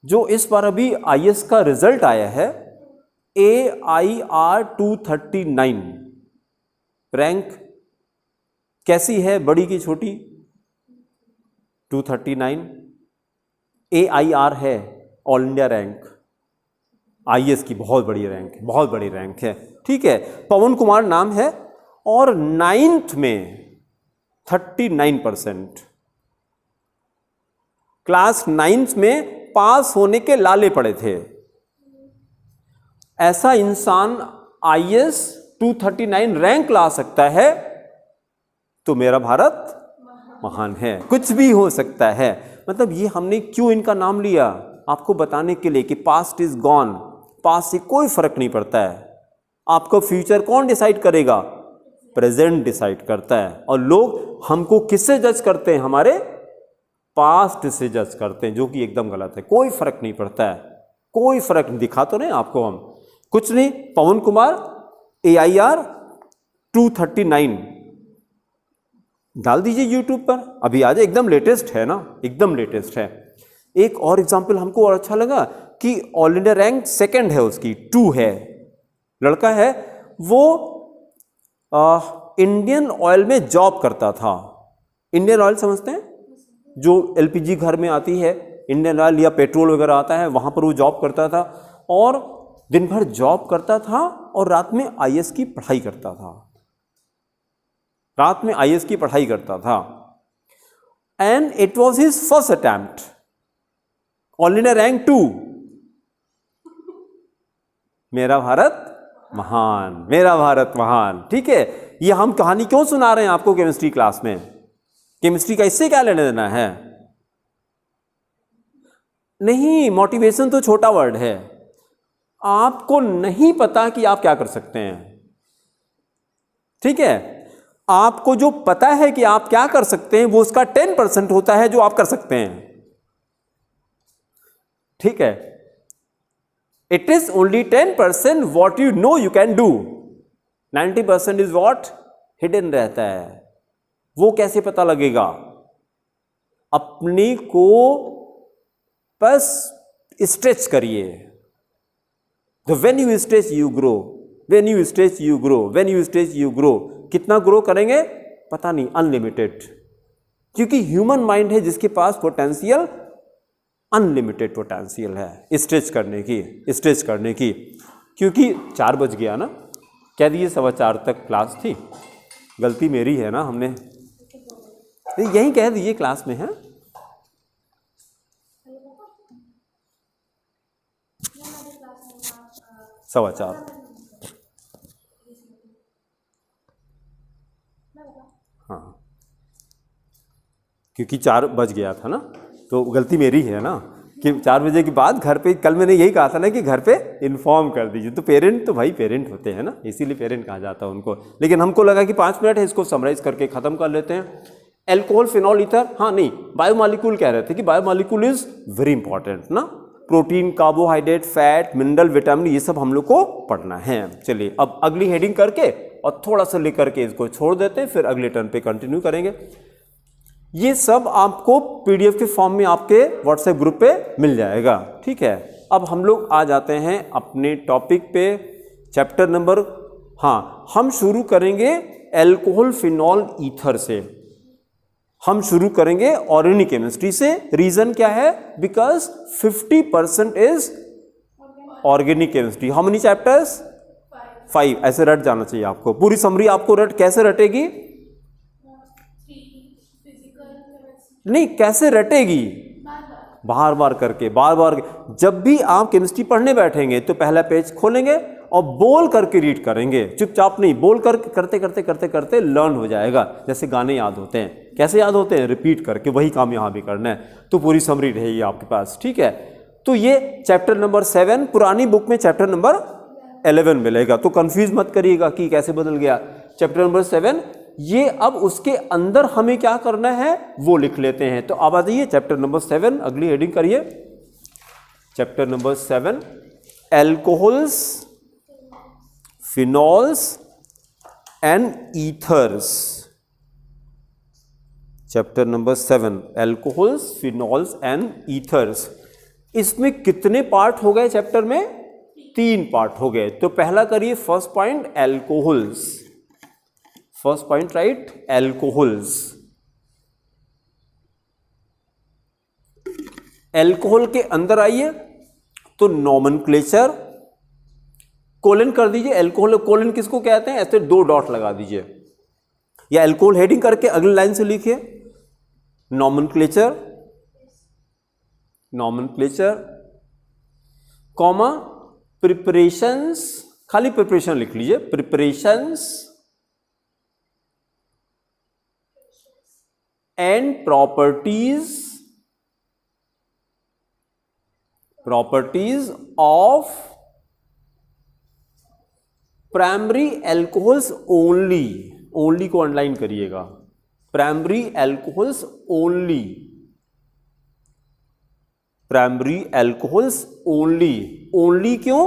जो इस बार अभी आईएएस का रिजल्ट आया है, AIR 239 रैंक कैसी है, बड़ी की छोटी? 239 AIR है, ऑल इंडिया रैंक, आईएएस की बहुत बड़ी रैंक है, बहुत बड़ी रैंक है। ठीक है, पवन कुमार नाम है, और 9th में 39%, क्लास 9th में पास होने के लाले पड़े थे। ऐसा इंसान आईएएस 239 रैंक ला सकता है तो मेरा भारत महान है। कुछ भी हो सकता है। मतलब ये हमने क्यों इनका नाम लिया, आपको बताने के लिए कि पास्ट इज गॉन, पास्ट से कोई फर्क नहीं पड़ता है। आपको फ्यूचर कौन डिसाइड करेगा? प्रेजेंट डिसाइड करता है। और लोग हमको किससे जज करते हैं? हमारे पास्ट से जज करते हैं, जो कि एकदम गलत है। कोई फर्क नहीं पड़ता है, कोई फर्क नहीं। दिखा तो नहीं आपको हम कुछ नहीं। पवन कुमार AIR 239 डाल दीजिए यूट्यूब पर, अभी आ जाए, एकदम लेटेस्ट है ना, एकदम लेटेस्ट है। एक और एग्जाम्पल हमको और अच्छा लगा कि ऑल इंडिया रैंक 2nd है, उसकी 2 है, लड़का है वो इंडियन ऑयल में जॉब करता था। इंडियन ऑयल समझते हैं, जो LPG घर में आती है, इंडियन ऑयल या पेट्रोल वगैरह आता है, वहां पर वो जॉब करता था, और दिन भर जॉब करता था और रात में आईएएस की पढ़ाई करता था, रात में आईएएस की पढ़ाई करता था। And it was his first attempt, all India rank 2। मेरा भारत महान, मेरा भारत महान। ठीक है, ये हम कहानी क्यों सुना रहे हैं आपको केमिस्ट्री क्लास में? केमिस्ट्री का इससे क्या लेना देना है? नहीं, मोटिवेशन तो छोटा वर्ड है। आपको नहीं पता कि आप क्या कर सकते हैं। ठीक है, आपको जो पता है कि आप क्या कर सकते हैं वो उसका 10% होता है जो आप कर सकते हैं। ठीक है, it is only 10% what you know you can do, 90% is what hidden रहता है। वो कैसे पता लगेगा? अपने को बस स्ट्रेच करिए। When you stretch you grow, when you stretch you grow, when you stretch you grow. कितना ग्रो करेंगे पता नहीं, अनलिमिटेड। क्योंकि ह्यूमन माइंड है जिसके पास पोटेंशियल अनलिमिटेड पोटेंशियल है स्ट्रेच करने की। क्योंकि 4 बज गया ना, कह दिए 4:15 तक क्लास थी, गलती मेरी है ना, हमने यही कह दीजिए क्लास में है। सवा चार, हाँ, क्योंकि 4 बज गया था ना, तो गलती मेरी है ना कि 4 बजे के बाद घर पे, कल मैंने यही कहा था ना कि घर पे इन्फॉर्म कर दीजिए। तो पेरेंट तो भाई पेरेंट होते हैं ना, इसीलिए पेरेंट कहा जाता है उनको। लेकिन हमको लगा कि 5 मिनट है, इसको समराइज करके ख़त्म कर लेते हैं। एल्कोहल, फिनॉल, ईथर, हाँ नहीं, बायोमॉलिक्यूल कह रहे थे कि बायोमॉलिक्यूल इज वेरी इंपॉर्टेंट ना, protein, carbohydrate, fat, mineral, vitamin, ये सब हम लोग को पढ़ना है। चलिए अब अगली हेडिंग करके और थोड़ा सा लेकर के इसको छोड़ देते हैं, फिर अगले टर्न पे कंटिन्यू करेंगे। ये सब आपको पीडीएफ के फॉर्म में आपके व्हाट्सएप ग्रुप पे मिल जाएगा, ठीक है। अब हम लोग आ जाते हैं अपने टॉपिक पे, चैप्टर नंबर, हाँ, हम शुरू करेंगे एल्कोहल, फिनॉल, ईथर से। हम शुरू करेंगे ऑर्गेनिक केमिस्ट्री से। रीजन क्या है? Because 50% is organic chemistry. How many chapters? 5। ऐसे रट जाना चाहिए आपको। पूरी समरी आपको कैसे रटेगी? नहीं, कैसे रटेगी? बार बार करके, बार बार। जब भी आप केमिस्ट्री पढ़ने बैठेंगे तो पहला पेज खोलेंगे और बोल करके रीड करेंगे, चुपचाप नहीं, बोल कर करते करते करते करते लर्न हो जाएगा। जैसे गाने याद होते हैं, कैसे याद होते हैं? रिपीट करके। वही काम यहाँ भी करना है, तो पूरी समरी रहेगी आपके पास, ठीक है। तो ये चैप्टर नंबर 7, पुरानी बुक में चैप्टर नंबर 11 मिलेगा, तो कंफ्यूज मत करिएगा कि कैसे बदल गया। चैप्टर नंबर 7, ये अब उसके अंदर हमें क्या करना है वो लिख लेते हैं। तो अब आ जाइए चैप्टर नंबर 7, अगली हेडिंग करिए। Chapter number 7, alcohols, phenols and ethers. Chapter number 7, alcohols, phenols and ethers. इसमें कितने पार्ट हो गए चैप्टर में? 3 पार्ट हो गए। तो पहला करिए, first point alcohols. First point right, alcohols. Alcohol के अंदर आइए तो नॉमेनक्लेचर, कोलन कर दीजिए। एल्कोहल, कोलन किसको कहते हैं? ऐसे 2 डॉट लगा दीजिए, या एल्कोहल हेडिंग करके अगली लाइन से लिखिए नॉमेनक्लेचर, नॉमेनक्लेचर, कॉमा, प्रिपरेशंस, खाली प्रिपरेशन लिख लीजिए, preparations and properties, properties of primary alcohols only. Only को अंडरलाइन करिएगा, primary alcohols only, primary alcohols only. Only क्यों?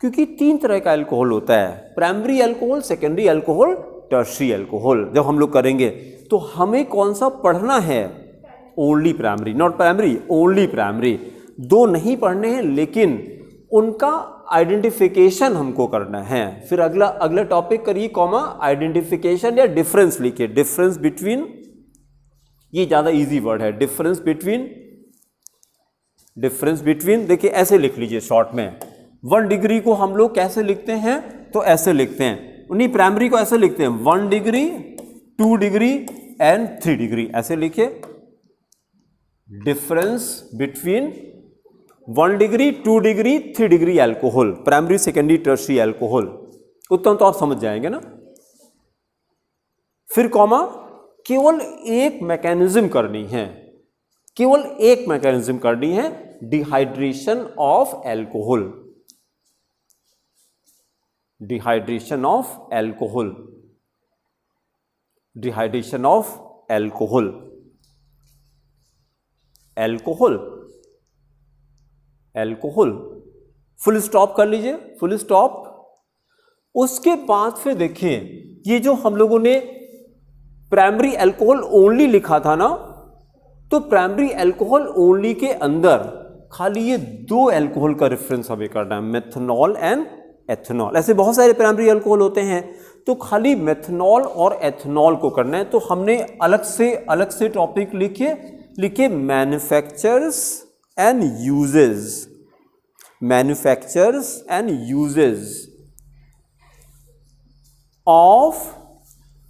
क्योंकि 3 तरह का एल्कोहल होता है, primary alcohol, secondary alcohol, tertiary alcohol. जब हम लोग करेंगे तो हमें कौन सा पढ़ना है? Only primary, not primary, only primary. 2 नहीं पढ़ने हैं, लेकिन उनका आइडेंटिफिकेशन हमको करना है। फिर अगला टॉपिक करिए, कॉमा, आइडेंटिफिकेशन या डिफरेंस लिखिए। डिफरेंस बिटवीन, ये ज्यादा इजी वर्ड है, डिफरेंस बिटवीन, डिफरेंस बिटवीन। देखिए ऐसे लिख लीजिए शॉर्ट में। 1 डिग्री को हम लोग कैसे लिखते हैं? तो ऐसे लिखते हैं। उन्हीं प्राइमरी को ऐसे लिखते हैं, 1 डिग्री, 2 डिग्री एंड 3 डिग्री, ऐसे लिखिए। Difference between 1 degree, 2 degree, 3 degree alcohol, primary, secondary, tertiary alcohol. उतना तो आप समझ जाएंगे ना। फिर कॉमा, केवल एक मैकेनिज्म करनी है, केवल एक मैकेनिज्म करनी है, dehydration of alcohol, dehydration of alcohol, dehydration of alcohol, alcohol, alcohol, full stop कर लीजिए, फुल स्टॉप। उसके बाद फिर देखिए, ये जो हम लोगों ने प्राइमरी एल्कोहल ओनली लिखा था ना, तो प्राइमरी एल्कोहल ओनली के अंदर खाली ये 2 एल्कोहल का रेफरेंस हमें करना है, मेथनॉल एंड एथेनॉल। ऐसे बहुत सारे प्राइमरी अल्कोहल होते हैं, तो खाली मेथनॉल और एथेनॉल को करना है। तो हमने अलग से टॉपिक लिखे manufacturers and uses, manufacturers and uses of,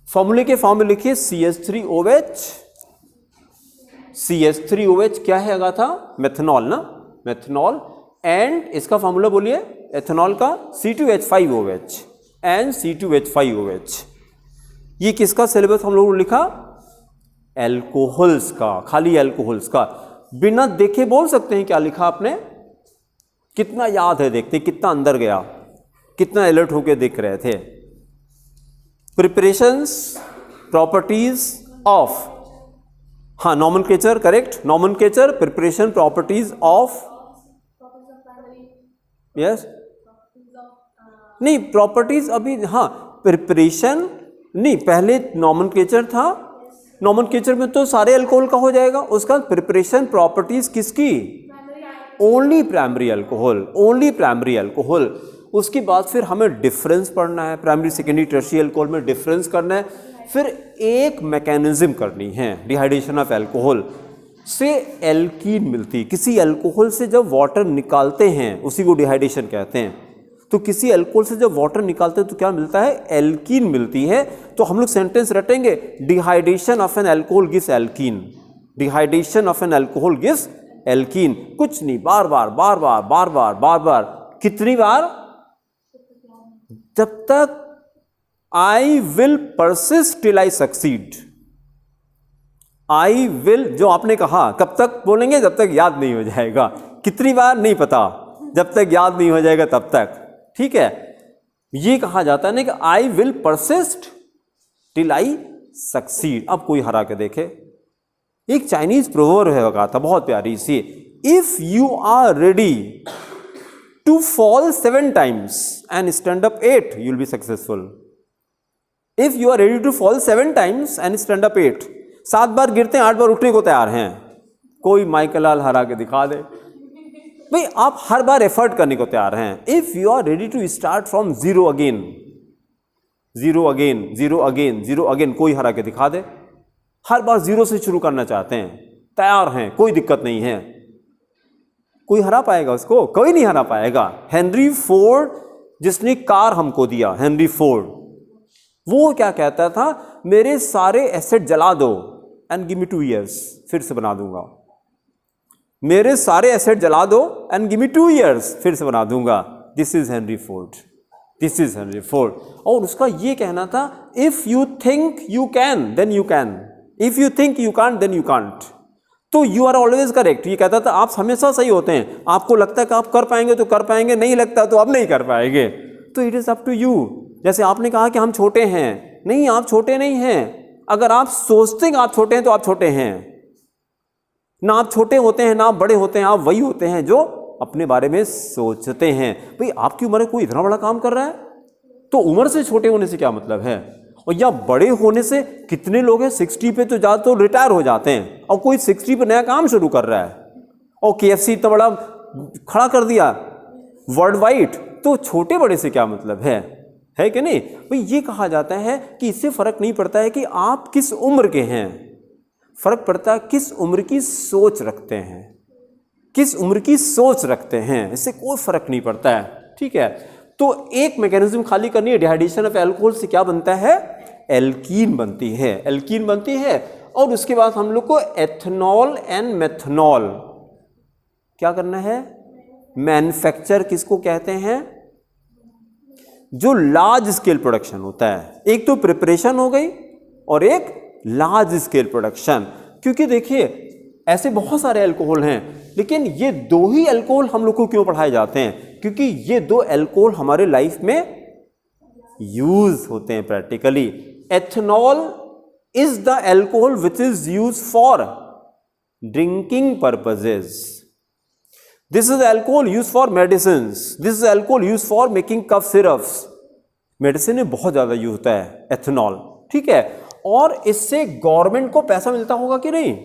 फॉर्मूले के फॉर्म में लिखिए CH3OH। CH3OH क्या है आगा था? मेथनॉल ना, मेथनॉल। एंड इसका फॉर्मूला बोलिए एथेनॉल का C2H5OH एंड C2H5OH। ये किसका सिलेबस हम लोगों ने लिखा? एल्कोहल्स का, खाली एल्कोहल्स का। बिना देखे बोल सकते हैं क्या लिखा आपने? कितना याद है? देखते कितना अंदर गया, कितना अलर्ट होके देख रहे थे। प्रिपरेशंस, प्रॉपर्टीज ऑफ, हाँ nomenclature correct, nomenclature, preparation, properties of, yes नहीं प्रॉपर्टीज अभी, हाँ प्रिपरेशन नहीं, पहले नॉमेनक्लेचर था, नॉमेनक्लेचर में तो सारे अल्कोहल का हो जाएगा। उसका प्रिपरेशन प्रॉपर्टीज किसकी? Only primary alcohol, only primary alcohol. उसके बाद फिर हमें डिफरेंस पढ़ना है, प्राइमरी सेकेंडरी टर्शियरी अल्कोहल में डिफरेंस करना है। फिर एक मैकेनिज्म करनी है, डिहाइड्रेशन ऑफ अल्कोहल से एल्कीन मिलती। किसी अल्कोहल से जब वाटर निकालते हैं उसी को डिहाइड्रेशन कहते हैं। तो किसी अल्कोहल से जब वाटर निकालते हैं तो क्या मिलता है? एल्कीन मिलती है। तो हम लोग सेंटेंस रटेंगे, dehydration of an alcohol gives alkene, dehydration of an alcohol gives alkene. कुछ नहीं, बार बार बार बार बार बार बार बार, कितनी बार? जब तक I will persist till I succeed. I will जो आपने कहा कब तक बोलेंगे? जब तक याद नहीं हो जाएगा। कितनी बार नहीं पता, जब तक याद नहीं हो जाएगा तब तक। ठीक है, ये कहा जाता है ना कि I will persist till I succeed. अब कोई हरा के देखे, एक चाइनीज प्रोवर्ब है कहा था, बहुत प्यारी सी, if you are ready to fall 7 times and stand up 8 you will be successful. If you are ready to fall 7 times and stand up 8, 7 बार गिरते हैं 8 बार उठने को तैयार हैं। कोई माइकल लाल हरा के दिखा दे भाई, आप हर बार एफर्ट करने को तैयार हैं। If you are ready to start from zero again, zero again, zero again, zero again, कोई हरा के दिखा दे। हर बार जीरो से शुरू करना चाहते हैं, तैयार हैं, कोई दिक्कत नहीं है। कोई हरा पाएगा उसको? कोई नहीं हरा पाएगा। हेनरी फोर्ड जिसने कार हमको दिया, हेनरी फोर्ड, वो क्या कहता था? मेरे सारे एसेट जला दो एंड गिव मी 2 years, फिर से बना दूंगा। मेरे सारे एसेट जला दो एंड गिव मी 2 years, फिर से बना दूंगा। This is Henry Ford, this is Henry Ford. और उसका ये कहना था, if you think you can then you can, if you think you can't then you can't. तो यू आर ऑलवेज करेक्ट। ये कहता था आप हमेशा सही होते हैं। आपको लगता है कि आप कर पाएंगे तो कर पाएंगे, नहीं लगता तो आप नहीं कर पाएंगे। तो it is up to you. जैसे आपने कहा कि हम छोटे हैं, नहीं आप छोटे नहीं हैं। अगर आप सोचते हैं आप छोटे हैं तो आप छोटे हैं। ना आप छोटे होते हैं ना आप बड़े होते हैं, आप वही होते हैं जो अपने बारे में सोचते हैं। भाई आपकी उम्र में कोई इतना बड़ा काम कर रहा है तो उम्र से छोटे होने से क्या मतलब है? और या बड़े होने से कितने लोग हैं 60 पे तो ज़्यादा तो रिटायर हो जाते हैं, और कोई 60 पे नया काम शुरू कर रहा है और KFC इतना बड़ा खड़ा कर दिया वर्ल्ड वाइड। तो छोटे बड़े से क्या मतलब है कि नहीं? भाई ये कहा जाता है कि इससे फर्क नहीं पड़ता है कि आप किस उम्र के हैं, फर्क पड़ता है किस उम्र की सोच रखते हैं, किस उम्र की सोच रखते हैं, इससे कोई फर्क नहीं पड़ता है। ठीक है, तो एक मैकेनिज्म खाली करनी है। डिहाइड्रेशन ऑफ अल्कोहल से क्या बनता है? एल्कीन बनती है, एल्कीन बनती है। और उसके बाद हम लोग को एथेनॉल एंड मेथनॉल क्या करना है? मैन्युफैक्चर किसको कहते हैं? जो लार्ज स्केल प्रोडक्शन होता है। एक तो प्रिपरेशन हो गई और एक लार्ज स्केल प्रोडक्शन। क्योंकि देखिए ऐसे बहुत सारे अल्कोहल हैं, लेकिन ये 2 ही अल्कोहल हम लोग को क्यों पढ़ाए जाते हैं? क्योंकि ये 2 अल्कोहल हमारे लाइफ में यूज होते हैं practically. Ethanol is the alcohol which is use for drinking purposes. This is alcohol use for medicine. This is alcohol use for making cough syrups. Medicine में बहुत ज्यादा यूज होता है एथेनॉल। ठीक है, और इससे गवर्नमेंट को पैसा मिलता होगा कि नहीं?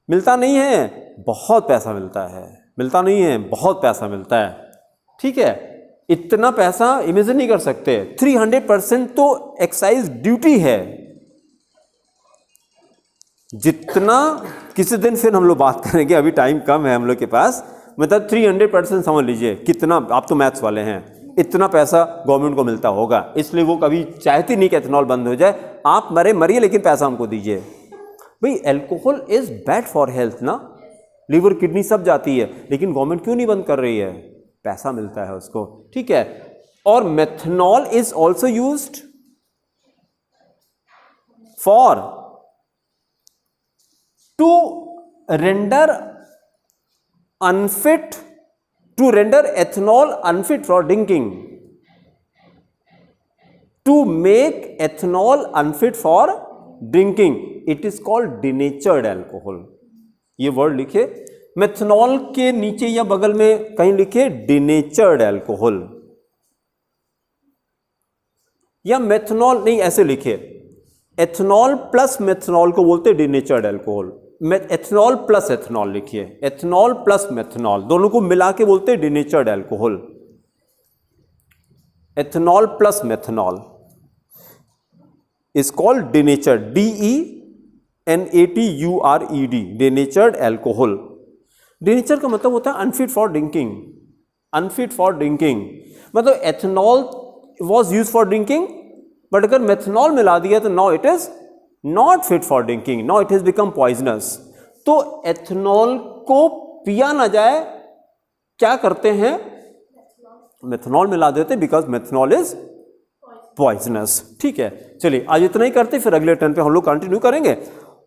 मिलता नहीं है, बहुत पैसा मिलता है। मिलता नहीं है, बहुत पैसा मिलता है। ठीक है, इतना पैसा इमेजिन नहीं कर सकते। 300% तो एक्साइज ड्यूटी है। जितना किसी दिन फिर हम लोग बात करेंगे, अभी टाइम कम है हम लोग के पास। मतलब 300% समझ लीजिए कितना, आप तो मैथ्स वाले हैं, इतना पैसा गवर्नमेंट को मिलता होगा। इसलिए वो कभी चाहती नहीं कि एथेनॉल बंद हो जाए। आप मरिए लेकिन पैसा हमको दीजिए। भाई alcohol is bad for health ना, लीवर किडनी सब जाती है, लेकिन गवर्नमेंट क्यों नहीं बंद कर रही है? पैसा मिलता है उसको, ठीक है। और methanol is also used for to render unfit, to render ethanol unfit for drinking, to make ethanol unfit for drinking, it is called denatured alcohol। ये वर्ड लिखे, मेथनॉल के नीचे या बगल में कहीं लिखे denatured alcohol, या मेथनॉल नहीं ऐसे लिखे, एथनॉल प्लस मेथनॉल को बोलते denatured alcohol। Ethanol plus ethanol लिखिए, एथेनॉल प्लस मेथनॉल दोनों को मिला के बोलते हैं denatured alcohol. Ethanol plus methanol is called denatured, DENATURED, denatured alcohol. Denature का मतलब होता है unfit for drinking, unfit for drinking. मतलब ethanol was use for drinking, but अगर मेथनॉल मिला दिया तो now it is not fit for drinking, now it has become poisonous. तो एथेनॉल को पिया ना जाए, क्या करते हैं? मेथनॉल मिला देते, बिकॉज मेथनॉल इज पॉइजनस। ठीक है, चलिए आज इतना ही करते, फिर अगले टर्न पे हम लोग कंटिन्यू करेंगे।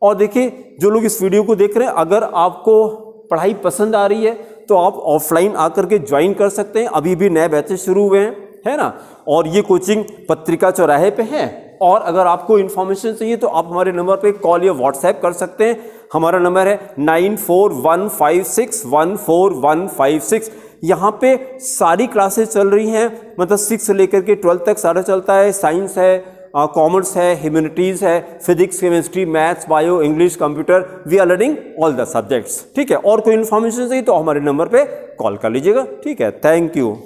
और देखिए जो लोग इस वीडियो को देख रहे हैं, अगर आपको पढ़ाई पसंद आ रही है तो आप ऑफलाइन आकर के ज्वाइन कर सकते हैं। अभी भी नए बैचेस शुरू हुए हैं, है ना। और ये कोचिंग पत्रिका चौराहे पे है। और अगर आपको इन्फॉर्मेशन चाहिए तो आप हमारे नंबर पे कॉल या व्हाट्सएप कर सकते हैं। हमारा नंबर है 9415614156। यहाँ पे सारी क्लासेस चल रही हैं, मतलब 6 से लेकर के 12 तक सारा चलता है। साइंस है, कॉमर्स है, ह्यूमैनिटीज़ है, physics, chemistry, maths, bio, English, computer, we are learning all the subjects. ठीक है, और कोई इन्फॉर्मेशन चाहिए तो हमारे नंबर पे कॉल कर लीजिएगा। ठीक है, थैंक यू।